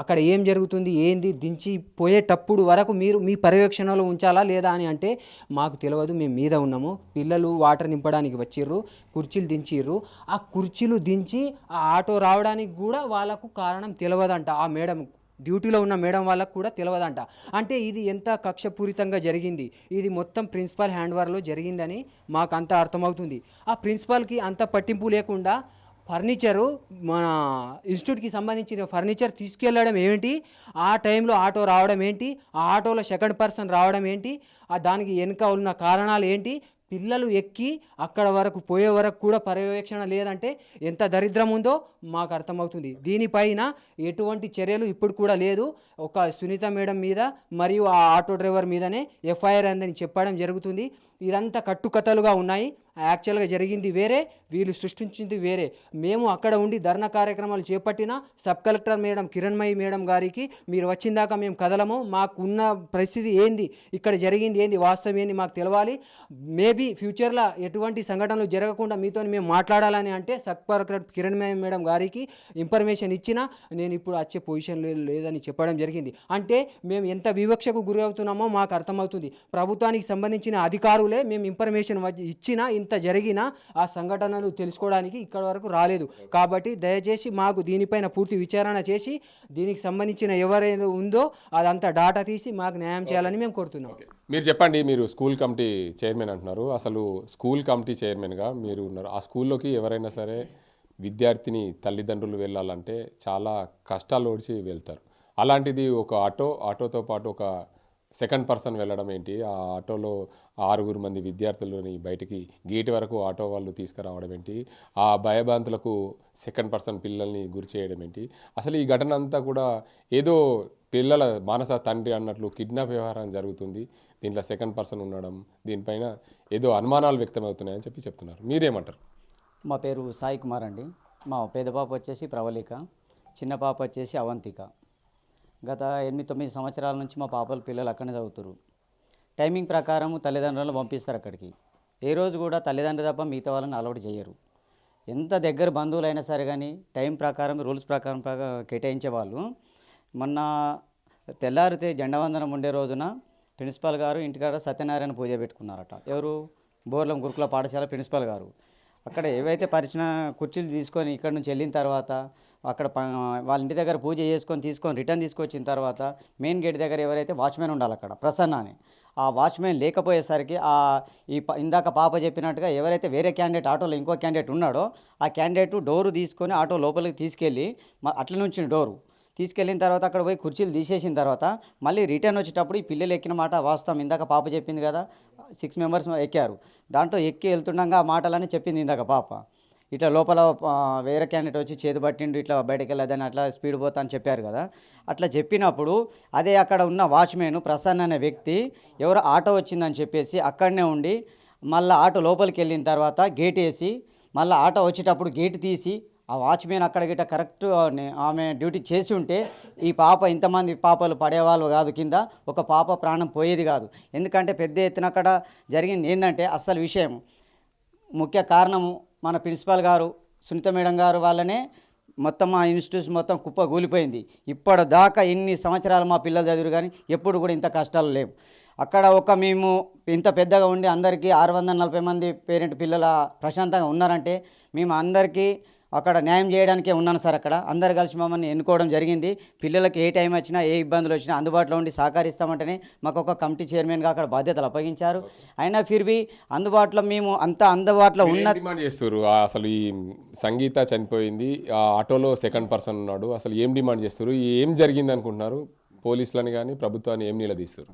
అక్కడ ఏం జరుగుతుంది ఏంది, దించి పోయేటప్పుడు వరకు మీరు మీ పర్యవేక్షణలో ఉంచాలా లేదా అని అంటే మాకు తెలియదు, మేము మీద ఉన్నాము, పిల్లలు వాటర్ నింపడానికి వచ్చిర్రు, కుర్చీలు దించిర్రు, ఆ కుర్చీలు దించి ఆ ఆటో రావడానికి కూడా వాళ్ళకు కారణం తెలియదంట, ఆ మేడం డ్యూటీలో ఉన్న మేడం వాళ్ళకు కూడా తెలియదంట. అంటే ఇది ఎంత కక్షపూరితంగా జరిగింది, ఇది మొత్తం ప్రిన్సిపాల్ హ్యాండ్ఓవర్లో జరిగిందని మాకు అంత అర్థమవుతుంది. ఆ ప్రిన్సిపాల్కి అంత పట్టింపు లేకుండా ఫర్నిచరు మన ఇన్స్టిట్యూట్కి సంబంధించిన ఫర్నిచర్ తీసుకెళ్ళడం ఏంటి, ఆ టైంలో ఆటో రావడం ఏంటి, ఆ ఆటోలో సెకండ్ పర్సన్ రావడం ఏంటి, దానికి వెనుక ఉన్న కారణాలు ఏంటి, పిల్లలు ఎక్కి అక్కడ వరకు పోయే వరకు కూడా పర్యవేక్షణ లేదంటే ఎంత దరిద్రం ఉందో మాకు అర్థమవుతుంది. దీనిపైన ఎటువంటి చర్యలు ఇప్పుడు కూడా లేదు. ఒక సునీత మేడం మీద మరియు ఆ ఆటో డ్రైవర్ మీదనే ఎఫ్ఐఆర్ అందని చెప్పడం జరుగుతుంది. ఇదంతా కట్టుకథలుగా ఉన్నాయి, యాక్చువల్గా జరిగింది వేరే, వీళ్ళు సృష్టించింది వేరే. మేము అక్కడ ఉండి ధర్నా కార్యక్రమాలు చేపట్టిన sub collector madam Kiranmayi madam గారికి మీరు వచ్చిందాక మేము కదలము, మాకు ఉన్న పరిస్థితి ఏంది, ఇక్కడ జరిగింది ఏంది, వాస్తవం ఏంది మాకు తెలవాలి, మేబీ ఫ్యూచర్లో ఎటువంటి సంఘటనలు జరగకుండా మీతో మేము మాట్లాడాలని అంటే సబ్ కలెక్టర్ కిరణ్మయి మేడం గారికి ఇన్ఫర్మేషన్ ఇచ్చినా నేను ఇప్పుడు వచ్చే పొజిషన్ లేదని చెప్పడం జరిగింది. అంటే మేము ఎంత వివక్షకు గురి అవుతున్నామో మాకు అర్థమవుతుంది. ప్రభుత్వానికి సంబంధించిన అధికారులే మేము ఇన్ఫర్మేషన్ ఇచ్చినా ఇంత జరిగినా ఆ సంఘటనలు తెలుసుకోవడానికి ఇక్కడ వరకు రాలేదు. కాబట్టి దయచేసి మాకు దీనిపైన పూర్తి విచారణ చేసి దీనికి సంబంధించిన ఎవరైనా ఉందో అదంతా డాటా తీసి మాకు న్యాయం చేయాలని మేము కోరుతున్నాం. మీరు చెప్పండి, మీరు స్కూల్ కమిటీ చైర్మన్ అంటున్నారు, అసలు స్కూల్ కమిటీ చైర్మన్గా మీరు ఉన్నారు, ఆ స్కూల్లోకి ఎవరైనా సరే విద్యార్థిని తల్లిదండ్రులు వెళ్ళాలంటే చాలా కష్టాలు ఓడిచి వెళ్తారు. అలాంటిది ఒక ఆటోతో పాటు ఒక సెకండ్ పర్సన్ వెళ్ళడం ఏంటి, ఆ ఆటోలో 6 మంది విద్యార్థులని బయటికి గేట్ వరకు ఆటో వాళ్ళు తీసుకురావడం ఏంటి, ఆ భయభ్రాంతులకు సెకండ్ పర్సన్ పిల్లల్ని గురి చేయడం ఏంటి, అసలు ఈ ఘటన అంతా కూడా ఏదో పిల్లల మానస తండ్రి అన్నట్లు కిడ్నాప్ వ్యవహారం జరుగుతుంది, దీంట్లో సెకండ్ పర్సన్ ఉండడం, దీనిపైన ఏదో అనుమానాలు వ్యక్తమవుతున్నాయని చెప్తున్నారు. మీరేమంటారు? మా పేరు సాయి కుమార్ అండి. మా పెద్ద పాప వచ్చేసి ప్రవళిక, చిన్న పాప వచ్చేసి అవంతిక. గత 8-9 సంవత్సరాల నుంచి మా పిల్లలు అక్కడనే చదువుతారు. టైమింగ్ ప్రకారం తల్లిదండ్రులను పంపిస్తారు అక్కడికి. ఏ రోజు కూడా తల్లిదండ్రులు తప్ప మిగతా వాళ్ళని అలవాటు చేయరు. ఎంత దగ్గర బంధువులైనా సరే కానీ టైం ప్రకారం రూల్స్ ప్రకారం కేటాయించేవాళ్ళు. మొన్న తెల్లారితే జెండావందనం ఉండే రోజున ప్రిన్సిపాల్ గారు ఇంటికాడ సత్యనారాయణ పూజ పెట్టుకున్నారట. ఎవరు? బోర్లం గురుకుల పాఠశాల ప్రిన్సిపాల్ గారు. అక్కడ ఏవైతే పరిచిన కుర్చీలు తీసుకొని ఇక్కడ నుంచి వెళ్ళిన తర్వాత అక్కడ వాళ్ళ ఇంటి దగ్గర పూజ తీసుకొని రిటర్న్ తీసుకొచ్చిన తర్వాత మెయిన్ గేట్ దగ్గర ఎవరైతే వాచ్మెన్ ఉండాలి అక్కడ ప్రసన్న అని, ఆ వాచ్మెన్ లేకపోయేసరికి ఇందాక పాప చెప్పినట్టుగా ఎవరైతే వేరే క్యాండిడేట్ ఆటోలో ఇంకో క్యాండిడేట్ ఉన్నాడో ఆ క్యాండిడేట్ డోరు తీసుకొని ఆటో లోపలికి తీసుకెళ్ళి అట్ల నుంచి డోరు తీసుకెళ్ళిన తర్వాత అక్కడ పోయి కుర్చీలు తీసేసిన తర్వాత మళ్ళీ రిటర్న్ వచ్చేటప్పుడు ఈ పిల్లలు ఎక్కిన మాట వాస్తవం. ఇందాక పాప చెప్పింది కదా 6 మెంబర్స్ ఎక్కారు, దాంట్లో ఎక్కి వెళ్తుండగా ఆ మాటలని చెప్పింది ఇందాక పాప. ఇట్లా లోపల వేరే క్యాండిడేట్ వచ్చి చేతి పట్టిండు, ఇట్లా బయటకు వెళ్ళదని అట్లా స్పీడ్ పోతా అని చెప్పారు కదా. అట్లా చెప్పినప్పుడు అదే అక్కడ ఉన్న వాచ్మెన్ ప్రసన్న అనే వ్యక్తి ఎవరో ఆటో వచ్చిందని చెప్పేసి అక్కడనే ఉండి మళ్ళీ ఆటో లోపలికి వెళ్ళిన తర్వాత గేట్ వేసి మళ్ళీ ఆటో వచ్చేటప్పుడు గేట్ తీసి ఆ వాచ్మెన్ అక్కడ గిట్ట కరెక్ట్ ఆమె డ్యూటీ చేసి ఉంటే ఈ పాప ఇంతమంది పాపలు పడేవాళ్ళు కాదు, కింద ఒక పాప ప్రాణం పోయేది కాదు. ఎందుకంటే పెద్ద ఎత్తున అక్కడ జరిగింది ఏంటంటే అస్సలు విషయం ముఖ్య కారణము మన ప్రిన్సిపాల్ గారు సునీత మేడం గారు వాళ్ళనే మొత్తం మా ఇన్స్టిట్యూషన్ మొత్తం కుప్ప కూలిపోయింది. ఇప్పటిదాకా ఎన్ని సంవత్సరాలు మా పిల్లలు చదివారు కానీ ఎప్పుడు కూడా ఇంత కష్టాలు లేవు. అక్కడ మేము ఇంత పెద్దగా ఉండి అందరికీ 640 మంది పేరెంట్ పిల్లల ప్రశాంతంగా ఉన్నారంటే మేము అందరికీ అక్కడ న్యాయం చేయడానికే ఉన్నాను సార్. అక్కడ అందరు కలిసి మమ్మల్ని ఎన్నుకోవడం జరిగింది. పిల్లలకి ఏ టైం వచ్చినా ఏ ఇబ్బందులు వచ్చినా అందుబాటులో ఉండి సహకరిస్తామంటేనే మాకు ఒక కమిటీ చైర్మన్గా అక్కడ బాధ్యతలు అప్పగించారు. అయినా ఫిర్బీ అందుబాటులో మేము అందుబాటులో ఉన్న డిమాండ్ చేస్తారు. అసలు ఈ సంగీత చనిపోయింది, ఆ ఆటోలో సెకండ్ పర్సన్ ఉన్నాడు, అసలు ఏం డిమాండ్ చేస్తారు, ఏం జరిగింది అనుకుంటున్నారు? పోలీసులని కానీ ప్రభుత్వాన్ని ఏం నిలదీస్తారు?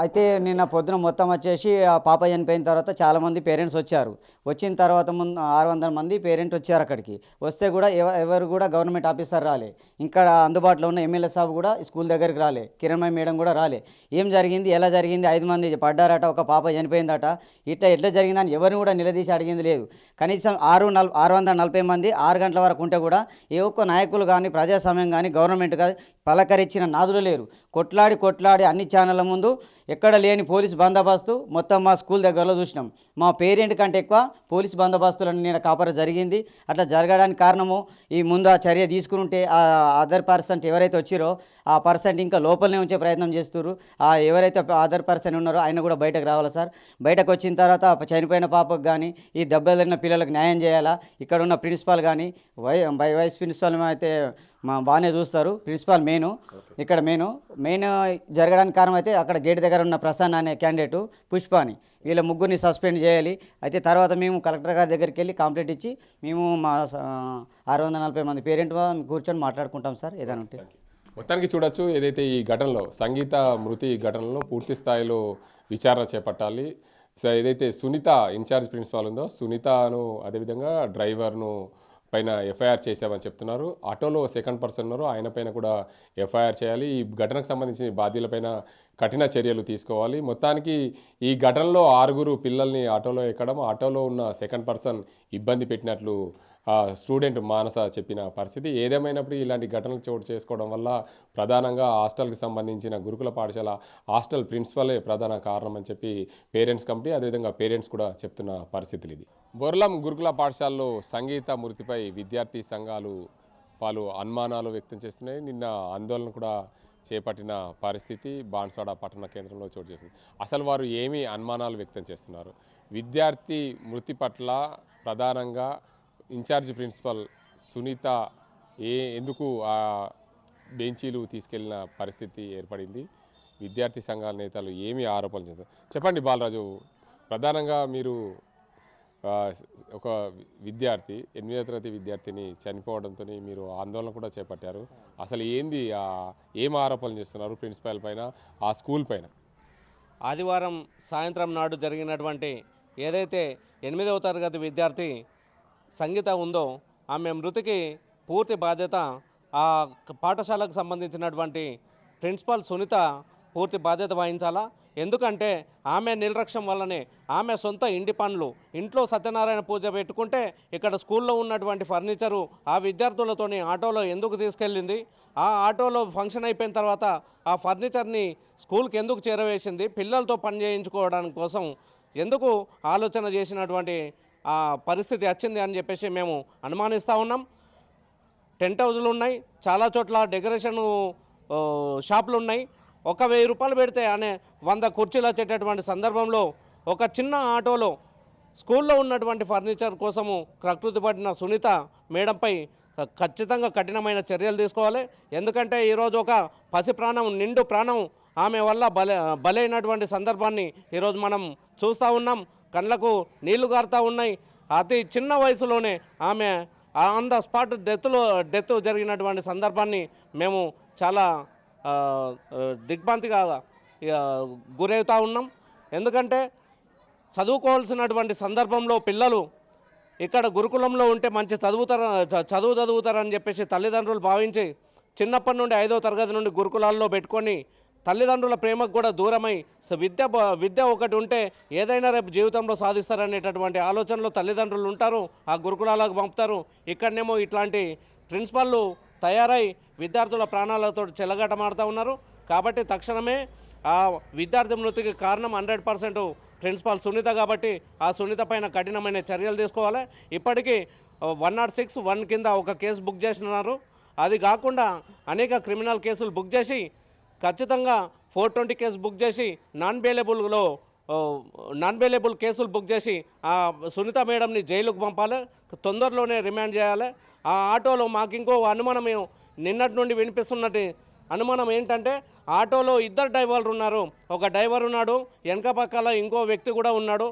అయితే నిన్న పొద్దున మొత్తం వచ్చేసి ఆ పాప చనిపోయిన తర్వాత చాలామంది పేరెంట్స్ వచ్చారు. వచ్చిన తర్వాత ముందు 600 మంది పేరెంట్ వచ్చారు అక్కడికి. వస్తే కూడా ఎవరు కూడా గవర్నమెంట్ ఆఫీసర్ రాలే. ఇంకా అందుబాటులో ఉన్న ఎమ్మెల్యే సాబ్ కూడా స్కూల్ దగ్గరికి రాలే. కిరణ్మయ్య మేడం కూడా రాలే. ఏం జరిగింది, ఎలా జరిగింది, 5 మంది పడ్డారట, ఒక పాప చనిపోయిందట, ఇట్లా ఎట్లా జరిగిందని ఎవరిని కూడా నిలదీసి అడిగింది లేదు. కనీసం 640 మంది 6 గంటల వరకు ఉంటే కూడా ఏ ఒక్క నాయకులు కానీ ప్రజాస్వామ్యం కానీ గవర్నమెంట్ కానీ పలకరించిన నాదులు లేరు. కొట్లాడి అన్ని ఛానళ్ళ ముందు ఎక్కడ లేని పోలీస్ బందోబస్తు మొత్తం మా స్కూల్ దగ్గరలో చూసినాం. మా పేరెంట్ కంటే ఎక్కువ పోలీస్ బందోబస్తులను నేను కాపర జరిగింది. అట్లా జరగడానికి కారణము ఈ ముందు ఆ చర్య తీసుకుంటే ఆ అదర్ పర్సన్ ఎవరైతే వచ్చిరో ఆ పర్సన్ ఇంకా లోపలనే ఉంచే ప్రయత్నం చేస్తున్నారు. ఆ ఎవరైతే అదర్ పర్సన్ ఉన్నారో ఆయన కూడా బయటకు రావాలా సార్. బయటకు వచ్చిన తర్వాత చనిపోయిన పాపకు కానీ ఈ దెబ్బలు తగిలిన పిల్లలకు న్యాయం చేయాలా. ఇక్కడ ఉన్న ప్రిన్సిపాల్ కానీ వైస్ ప్రిన్సిపాల్ అయితే బాగానే చూస్తారు. ప్రిన్సిపాల్ ఇక్కడ మెయిన్ జరగడానికి కారణం అయితే అక్కడ గేట్ దగ్గర ఉన్న ప్రసన్న అనే క్యాండిడేటు, పుష్పాని, వీళ్ళ ముగ్గురిని సస్పెండ్ చేయాలి. అయితే తర్వాత మేము కలెక్టర్ గారి దగ్గరికి వెళ్ళి కంప్లైంట్ ఇచ్చి మేము మా 640 మంది పేరెంట్ కూర్చొని మాట్లాడుకుంటాం సార్ ఏదైనా ఉంటే. మొత్తానికి చూడొచ్చు, ఏదైతే ఈ ఘటనలో సంగీత మృతి ఘటనలో పూర్తి స్థాయిలో విచారణ చేపట్టాలి. ఏదైతే సునీత ఇన్ఛార్జ్ ప్రిన్సిపాల్ ఉందో సునీతను అదేవిధంగా డ్రైవర్ను పైన ఎఫ్ఐఆర్ చేశామని చెప్తున్నారు. ఆటోలో సెకండ్ పర్సన్ ఉన్నారు, ఆయన పైన కూడా ఎఫ్ఐఆర్ చేయాలి. ఈ ఘటనకు సంబంధించిన బాధ్యులపైన కఠిన చర్యలు తీసుకోవాలి. మొత్తానికి ఈ ఘటనలో 6 పిల్లల్ని ఆటోలో ఎక్కడం, ఆటోలో ఉన్న సెకండ్ పర్సన్ ఇబ్బంది పెట్టినట్లు స్టూడెంట్ మానస చెప్పిన పరిస్థితి. ఏదేమైనప్పుడు ఇలాంటి ఘటనలు చోటు చేసుకోవడం వల్ల ప్రధానంగా హాస్టల్కి సంబంధించిన గురుకుల పాఠశాల హాస్టల్ ప్రిన్సిపలే ప్రధాన కారణం అని చెప్పి పేరెంట్స్ కమిటీ అదేవిధంగా పేరెంట్స్ కూడా చెప్తున్న పరిస్థితులు ఇది. బొర్లం గురుకుల పాఠశాలలో సంగీత మృతిపై విద్యార్థి సంఘాలు పలు అనుమానాలు వ్యక్తం చేస్తున్నాయి. నిన్న ఆందోళన కూడా చేపట్టిన పరిస్థితి బాన్స్వాడ పట్టణ కేంద్రంలో చోటు చేసింది. అసలు వారు ఏమి అనుమానాలు వ్యక్తం చేస్తున్నారు, విద్యార్థి మృతి పట్ల ప్రధానంగా ఇన్ఛార్జ్ ప్రిన్సిపల్ సునీత ఎందుకు ఆ బెంచీలు తీసుకెళ్లిన పరిస్థితి ఏర్పడింది, విద్యార్థి సంఘాల నేతలు ఏమి ఆరోపణలు చేస్తారు చెప్పండి. బాలరాజు, ప్రధానంగా మీరు ఒక విద్యార్థి 8వ తరగతి విద్యార్థిని చనిపోవడంతో మీరు ఆందోళన కూడా చేపట్టారు. అసలు ఏం ఆరోపణలు చేస్తున్నారు ప్రిన్సిపల్ పైన, ఆ స్కూల్ పైన? ఆదివారం సాయంత్రం నాడు జరిగినటువంటి ఏదైతే 8వ తరగతి విద్యార్థి సంగీత ఉందో ఆమె మృతికి పూర్తి బాధ్యత ఆ పాఠశాలకు సంబంధించినటువంటి ప్రిన్సిపాల్ సునీత పూర్తి బాధ్యత వహించాలా. ఎందుకంటే ఆమె నిర్లక్ష్యం వల్లనే ఆమె సొంత ఇంటి పనులు ఇంట్లో సత్యనారాయణ పూజ పెట్టుకుంటే ఇక్కడ స్కూల్లో ఉన్నటువంటి ఫర్నిచరు ఆ విద్యార్థులతోని ఆటోలో ఎందుకు తీసుకెళ్ళింది, ఆ ఆటోలో ఫంక్షన్ అయిపోయిన తర్వాత ఆ ఫర్నిచర్ని స్కూల్కి ఎందుకు చేరవేసింది, పిల్లలతో పని చేయించుకోవడానికి కోసం ఎందుకు ఆలోచన చేసినటువంటి ఆ పరిస్థితి వచ్చింది అని చెప్పేసి మేము అనుమానిస్తూ ఉన్నాం. టెంట్ హౌజులు ఉన్నాయి, చాలా చోట్ల డెకరేషన్ షాపులు ఉన్నాయి. 1000 రూపాయలు పెడితే అనే 100 కుర్చీలు వచ్చేటటువంటి సందర్భంలో ఒక చిన్న ఆటోలో స్కూల్లో ఉన్నటువంటి ఫర్నిచర్ కోసము ప్రకృతి పడిన సునీత మేడంపై ఖచ్చితంగా కఠినమైన చర్యలు తీసుకోవాలి. ఎందుకంటే ఈరోజు ఒక పసి ప్రాణం, నిండు ప్రాణం ఆమె వల్ల బలైనటువంటి సందర్భాన్ని ఈరోజు మనం చూస్తూ ఉన్నాం. కళ్ళకు నీళ్లు గారుతూ ఉన్నాయి. అతి చిన్న వయసులోనే ఆమె ఆన్ ద స్పాట్ డెత్ జరిగినటువంటి సందర్భాన్ని మేము చాలా దిగ్భ్రాంతిగా గురవుతూ ఉన్నాం. ఎందుకంటే చదువుకోవాల్సినటువంటి సందర్భంలో పిల్లలు ఇక్కడ గురుకులంలో ఉంటే మంచి చదువు చదువుతారని చెప్పేసి తల్లిదండ్రులు భావించి చిన్నప్పటి నుండి 5వ తరగతి నుండి గురుకులాల్లో పెట్టుకొని తల్లిదండ్రుల ప్రేమకు కూడా దూరమై విద్య ఒకటి ఉంటే ఏదైనా రేపు జీవితంలో సాధిస్తారనేటటువంటి ఆలోచనలో తల్లిదండ్రులు ఉంటారు, ఆ గురుకులాలకు పంపుతారు. ఇక్కడనేమో ఇట్లాంటి ప్రిన్సిపల్లు తయారై విద్యార్థుల ప్రాణాలతో చెలగాటమాడుతూ ఉన్నారు. కాబట్టి తక్షణమే ఆ విద్యార్థి మృతికి కారణం 100% ప్రిన్సిపాల్ సునీత. కాబట్టి ఆ సునీత పైన కఠినమైన చర్యలు తీసుకోవాలి. ఇప్పటికీ 106(1) కింద ఒక కేసు బుక్ చేసినారు. అది కాకుండా అనేక క్రిమినల్ కేసులు బుక్ చేసి ఖచ్చితంగా 420 కేసు బుక్ చేసి నాన్ బెయిలబుల్ కేసులు బుక్ చేసి ఆ సునీత మేడంని జైలుకు పంపాలి, తొందరలోనే రిమాండ్ చేయాలి. ఆ ఆటోలో మాకు ఇంకో అనుమానం నిన్నటి నుండి వినిపిస్తున్నట్టు అనుమానం ఏంటంటే ఆటోలో 2 డ్రైవర్లు ఉన్నారు. ఒక డ్రైవర్ ఉన్నాడు, వెనక పక్కల ఇంకో వ్యక్తి కూడా ఉన్నాడు.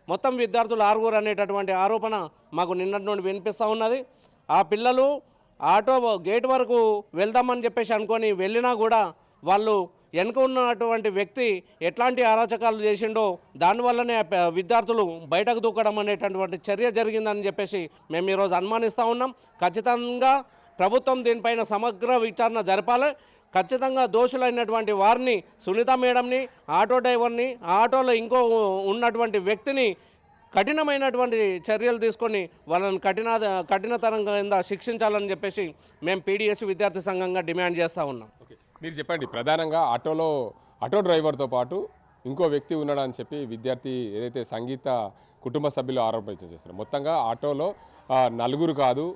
మొత్తం విద్యార్థులు 6 అనేటటువంటి ఆరోపణ మాకు నిన్నటి నుండి వినిపిస్తూ ఉన్నది. ఆ పిల్లలు ఆటో గేట్ వరకు వెళ్దామని చెప్పేసి అనుకొని వెళ్ళినా కూడా వాళ్ళు వెనుక ఉన్నటువంటి వ్యక్తి ఎట్లాంటి అరాచకాలు చేసిండో దానివల్లనే విద్యార్థులు బయటకు దూకడం అనేటటువంటి చర్య జరిగిందని చెప్పేసి మేము ఈరోజు అనుమానిస్తూ ఉన్నాం. ఖచ్చితంగా ప్రభుత్వం దీనిపైన సమగ్ర విచారణ జరపాలి. ఖచ్చితంగా దోషులైనటువంటి వారిని, సునీత మేడంని, ఆటో డ్రైవర్ని, ఆటోలో ఇంకో ఉన్నటువంటి వ్యక్తిని కఠినమైనటువంటి చర్యలు తీసుకొని వాళ్ళని కఠినతరం కింద శిక్షించాలని చెప్పేసి మేము పీడిఎస్ విద్యార్థి సంఘంగా డిమాండ్ చేస్తూ ఉన్నాం. మీరు చెప్పండి, ప్రధానంగా ఆటో డ్రైవర్తో పాటు ఇంకో వ్యక్తి ఉన్నాడని చెప్పి విద్యార్థి ఏదైతే సంగీత కుటుంబ సభ్యులు ఆరోపణ చేస్తున్నారు. మొత్తంగా ఆటోలో 4 కాదు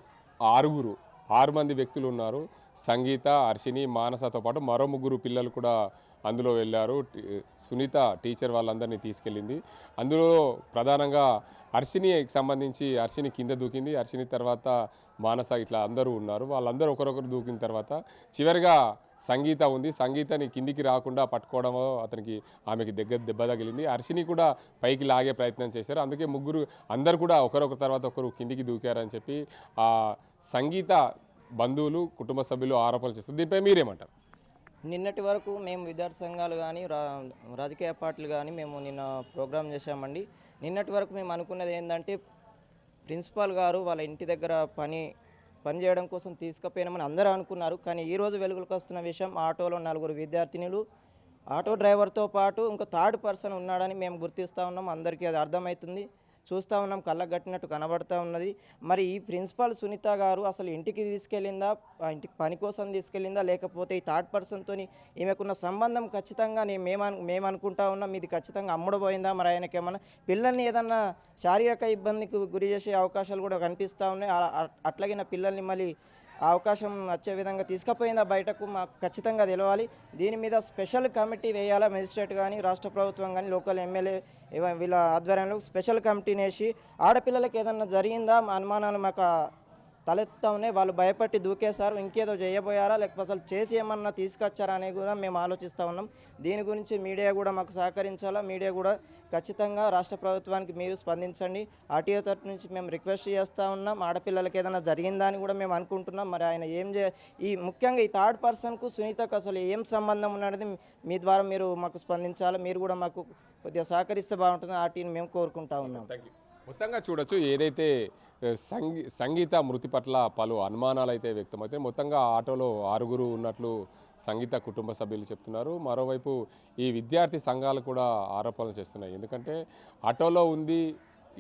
6 మంది వ్యక్తులు ఉన్నారు. సంగీత, హర్షిని, మానసతో పాటు మరో 3 పిల్లలు కూడా అందులో వెళ్ళారు. సునీత టీచర్ వాళ్ళందరినీ తీసుకెళ్ళింది. అందులో ప్రధానంగా హర్షినికి సంబంధించి హర్షిని కింద దూకింది. హర్షిని తర్వాత మానస ఇట్లా అందరూ ఉన్నారు. వాళ్ళందరూ ఒకరొకరు దూకిన తర్వాత చివరిగా సంగీత ఉంది. సంగీతని కిందికి రాకుండా పట్టుకోవడమో ఆమెకి దెబ్బ తగిలింది. హర్షిని కూడా పైకి లాగే ప్రయత్నం చేశారు. అందుకే అందరూ కూడా ఒకరొకరు తర్వాత ఒకరు కిందికి దూకారని చెప్పి ఆ సంగీత బంధువులు, కుటుంబ సభ్యులు ఆరోపణలు చేస్తారు. దీనిపై మీరేమంటారు? నిన్నటి వరకు మేము విద్యార్థి సంఘాలు కానీ రాజకీయ పార్టీలు కానీ మేము నిన్న ప్రోగ్రాం చేశామండి. నిన్నటి వరకు మేము అనుకున్నది ఏంటంటే ప్రిన్సిపాల్ గారు వాళ్ళ ఇంటి దగ్గర పని చేయడం కోసం తీసుకుపోయినామని అందరూ అనుకున్నారు. కానీ ఈరోజు వెలుగులోకి వస్తున్న విషయం, ఆటోలో 4 విద్యార్థినులు, ఆటో డ్రైవర్తో పాటు ఇంకో 3rd పర్సన్ ఉన్నాడని మేము గుర్తిస్తూ ఉన్నాం. అందరికీ అది అర్థమవుతుంది, చూస్తూ ఉన్నాం, కళ్ళకు కట్టినట్టు కనబడుతూ ఉన్నది. మరి ఈ ప్రిన్సిపాల్ సునీత గారు అసలు ఇంటికి తీసుకెళ్ళిందా, ఇంటికి పని కోసం తీసుకెళ్ళిందా, లేకపోతే ఈ 3rd పర్సన్తో ఈమెకున్న సంబంధం ఖచ్చితంగా మేము అనుకుంటా ఉన్నాం ఇది ఖచ్చితంగా అమ్ముడుపోయిందా, మరి ఆయనకి ఏమన్నా పిల్లల్ని ఏదన్నా శారీరక ఇబ్బందికి గురి చేసే అవకాశాలు కూడా కనిపిస్తూ ఉన్నాయి. అట్లాగే నా పిల్లల్ని మళ్ళీ ఆ అవకాశం వచ్చే విధంగా తీసుకుపోయిందా బయటకు మాకు ఖచ్చితంగా తెలవాలి. దీని మీద స్పెషల్ కమిటీ వేయాలా, మెజిస్ట్రేట్ కానీ రాష్ట్ర ప్రభుత్వం కానీ లోకల్ ఎమ్మెల్యే వీళ్ళ ఆధ్వర్యంలో స్పెషల్ కమిటీని వేసి ఆడపిల్లలకి ఏదన్నా జరిగిందా అనుమానాలు మాకు తలెత్తా ఉన్నాయి. వాళ్ళు భయపట్టి దూకేశారు, ఇంకేదో చేయబోయారా, లేకపోతే అసలు చేసి ఏమన్నా తీసుకొచ్చారా అనేది కూడా మేము ఆలోచిస్తూ ఉన్నాం. దీని గురించి మీడియా కూడా మాకు సహకరించాలా. మీడియా కూడా ఖచ్చితంగా రాష్ట్ర ప్రభుత్వానికి మీరు స్పందించండి. ఆర్టీఓ తరఫు నుంచి మేము రిక్వెస్ట్ చేస్తూ ఉన్నాం. ఆడపిల్లలకి ఏదైనా జరిగిందా అని కూడా మేము అనుకుంటున్నాం. మరి ఆయన ముఖ్యంగా ఈ 3rd పర్సన్కు సునీతకు అసలు ఏం సంబంధం ఉన్నది మీ ద్వారా మీరు మాకు స్పందించాలి. మీరు కూడా మాకు కొద్దిగా సహకరిస్తే బాగుంటుంది ఆర్టీని మేము కోరుకుంటా ఉన్నాం. మొత్తంగా చూడొచ్చు, ఏదైతే సంగీత మృతి పట్ల పలు అనుమానాలు అయితే వ్యక్తమవుతాయి. మొత్తంగా ఆటోలో 6 ఉన్నట్లు సంగీత కుటుంబ సభ్యులు చెప్తున్నారు. మరోవైపు ఈ విద్యార్థి సంఘాలు కూడా ఆరోపణలు చేస్తున్నాయి. ఎందుకంటే ఆటోలో ఉంది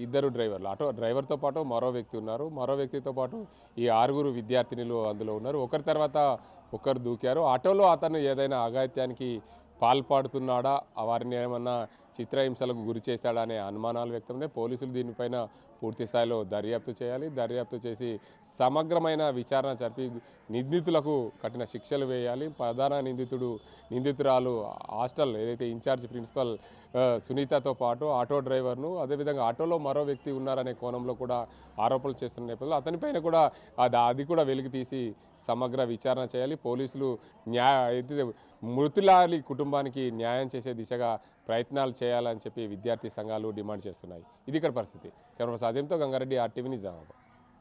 2 డ్రైవర్లు, ఆటో డ్రైవర్తో పాటు మరో వ్యక్తి ఉన్నారు. మరో వ్యక్తితో పాటు ఈ 6 విద్యార్థినులు అందులో ఉన్నారు. ఒకరి తర్వాత ఒకరు దూకారు. ఆటోలో అతను ఏదైనా అఘాయిత్యానికి పాల్పడుతున్నాడా, వారిని ఏమన్నా చిత్రహింసలకు గురి చేశాడా అనే అనుమానాలు వ్యక్తమవుతాయి. పోలీసులు దీనిపైన పూర్తి స్థాయిలో దర్యాప్తు చేయాలి. దర్యాప్తు చేసి సమగ్రమైన విచారణ జరిపి నిందితులకు కఠిన శిక్షలు వేయాలి. ప్రధాన నిందితురాలు హాస్టల్ ఏదైతే ఇన్ఛార్జ్ ప్రిన్సిపల్ సునీతతో పాటు ఆటో డ్రైవర్ను, అదేవిధంగా ఆటోలో మరో వ్యక్తి ఉన్నారనే కోణంలో కూడా ఆరోపణలు చేస్తున్న నేపథ్యంలో అతనిపైన కూడా అది కూడా వెలికి తీసి సమగ్ర విచారణ చేయాలి. పోలీసులు మృతులాలి కుటుంబానికి న్యాయం చేసే దిశగా ప్రయత్నాలు చేయాలని చెప్పి విద్యార్థి సంఘాలు డిమాండ్ చేస్తున్నాయి. ఇది ఇక్కడ పరిస్థితి. కెమెరా సాజంతో గంగారెడ్డి, RTV నిజామాబాద్.